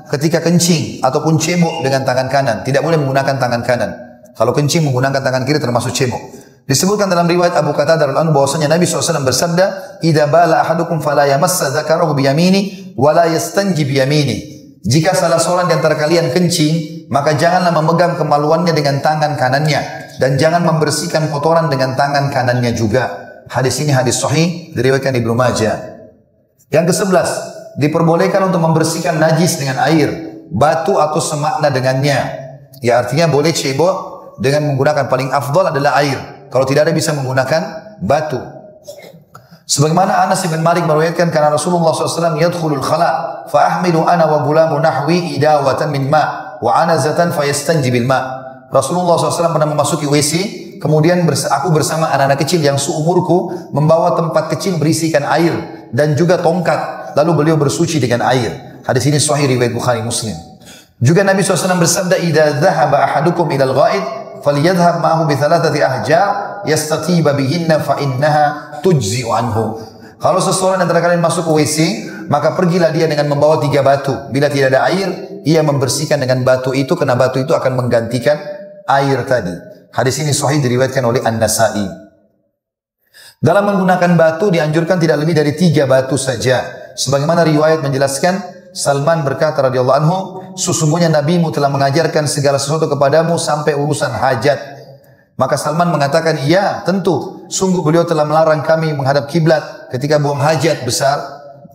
ketika kencing ataupun cebok dengan tangan kanan. Tidak boleh menggunakan tangan kanan. Kalau kencing menggunakan tangan kiri termasuk cebok. Disebutkan dalam riwayat Abu Qatadah radhiyallahu anhu bahwasanya Nabi SAW bersabda, "Idza bala ahadukum fala yamassa dzakarahu bi yamini wa la yastanji bi yamini." Jika salah seorang di antara kalian kencing, maka janganlah memegang kemaluannya dengan tangan kanannya dan jangan membersihkan kotoran dengan tangan kanannya juga. Hadis ini hadis sahih diriwayatkan Ibnu Majah. Yang ke-11, diperbolehkan untuk membersihkan najis dengan air, batu atau semakna dengannya. Ya, artinya boleh cebok dengan menggunakan, paling afdal adalah air. Kalau tidak ada bisa menggunakan batu. Sebagaimana Anas bin Malik meriwayatkan karena Rasulullah SAW yadkhulul khala fa ahmilu ana wa gulamu nahwi idawatan min ma wa anazatan fayastanji bil ma. Rasulullah SAW pernah memasuki WC, kemudian aku bersama anak-anak kecil yang seumurku membawa tempat kecil berisikan air dan juga tongkat, lalu beliau bersuci dengan air. Hadis ini sahih riwayat Bukhari Muslim. Juga Nabi SAW bersabda, "Idza dhahaba ahadukum ilal ghaid falyadhhab ma'ahu bi thalathati ahjar yastatiba bihinna fa innaha tujzi'u anhu." Kalau seseorang antara kalian masuk ke WC, maka pergilah dia dengan membawa 3 batu. Bila tidak ada air, ia membersihkan dengan batu itu, karena batu itu akan menggantikan air tadi. Hadis ini sahih diriwayatkan oleh An-Nasai. Dalam menggunakan batu dianjurkan tidak lebih dari 3 batu saja. Sebagaimana riwayat menjelaskan, Salman berkata radhiyallahu anhu, "Sesungguhnya Nabimu telah mengajarkan segala sesuatu kepadamu sampai urusan hajat." Maka Salman mengatakan, "Iya, tentu. Sungguh beliau telah melarang kami menghadap kiblat ketika buang hajat besar,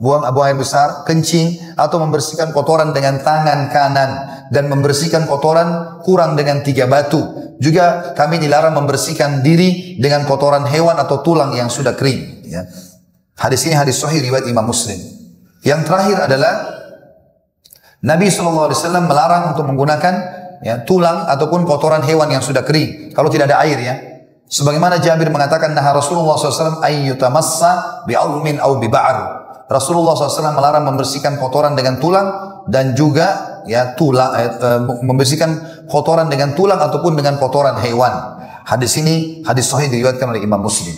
buang air besar, kencing, atau membersihkan kotoran dengan tangan kanan, dan membersihkan kotoran kurang dengan 3 batu. Juga kami dilarang membersihkan diri dengan kotoran hewan atau tulang yang sudah kering." Ya. Hadis ini hadis sahih riwayat Imam Muslim. Yang terakhir adalah Nabi SAW melarang untuk menggunakan, ya, tulang ataupun kotoran hewan yang sudah kering kalau tidak ada air, ya. Sebagaimana Jabir mengatakan, "Nah Rasulullah SAW ayyutamassa bi'almin au biba'ar." Rasulullah SAW melarang membersihkan kotoran dengan tulang dan juga, ya, membersihkan kotoran dengan tulang ataupun dengan kotoran hewan. Hadis ini hadis sahih diriwayatkan oleh Imam Muslim.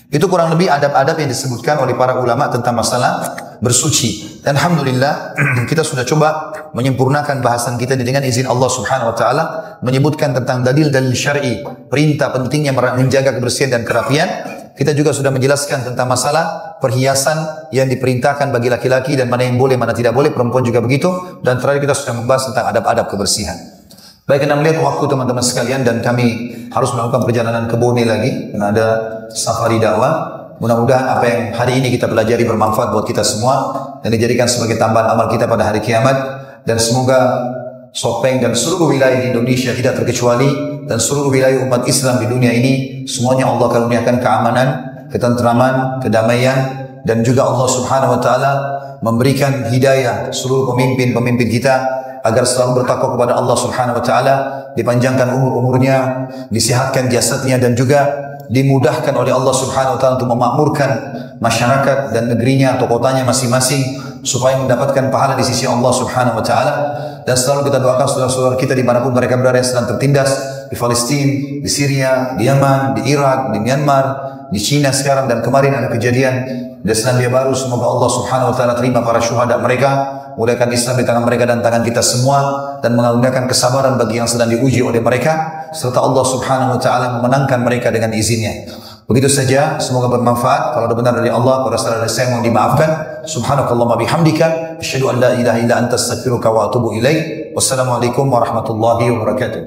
Itu kurang lebih adab-adab yang disebutkan oleh para ulama tentang masalah bersuci. Dan alhamdulillah kita sudah coba menyempurnakan bahasan kita dengan izin Allah Subhanahu wa taala, menyebutkan tentang dalil-dalil syar'i, perintah pentingnya menjaga kebersihan dan kerapian. Kita juga sudah menjelaskan tentang masalah perhiasan yang diperintahkan bagi laki-laki dan mana yang boleh, mana tidak boleh, perempuan juga begitu. Dan terakhir kita sudah membahas tentang adab-adab kebersihan. Baik, Anda melihat waktu teman-teman sekalian dan kami harus melakukan perjalanan ke Bone lagi karena ada safari dakwah. Mudah-mudahan apa yang hari ini kita pelajari bermanfaat buat kita semua dan dijadikan sebagai tambahan amal kita pada hari kiamat. Dan semoga Sopeng dan seluruh wilayah di Indonesia tidak terkecuali dan seluruh wilayah umat Islam di dunia ini semuanya Allah karuniakan keamanan, ketentraman, kedamaian, dan juga Allah Subhanahu wa taala memberikan hidayah seluruh pemimpin-pemimpin kita agar selalu bertakwa kepada Allah Subhanahu wa taala, dipanjangkan umur-umurnya, disehatkan jasadnya, dan juga dimudahkan oleh Allah Subhanahu wa taala untuk memakmurkan masyarakat dan negerinya atau kotanya masing-masing supaya mendapatkan pahala di sisi Allah Subhanahu wa taala. Dan selalu kita doakan saudara-saudara kita dimanapun mereka berada yang sedang tertindas di Palestina, di Syria, di Yaman, di Irak, di Myanmar, di China sekarang, dan kemarin ada kejadian di Selandia Baru. Semoga Allah Subhanahu wa taala terima para syuhada mereka, mudahkan Islam di tangan mereka dan tangan kita semua, dan mengaruniakan kesabaran bagi yang sedang diuji oleh mereka, serta Allah Subhanahu wa taala memenangkan mereka dengan izinnya. Begitu saja, semoga bermanfaat. Kalau ada benar dari Allah, kalau salah dari saya mohon dimaafkan. Subhanakallahumma bihamdika, asyhadu an la ilaha illa anta astaghfiruka wa atubu ilaik. Wassalamualaikum warahmatullahi wabarakatuh.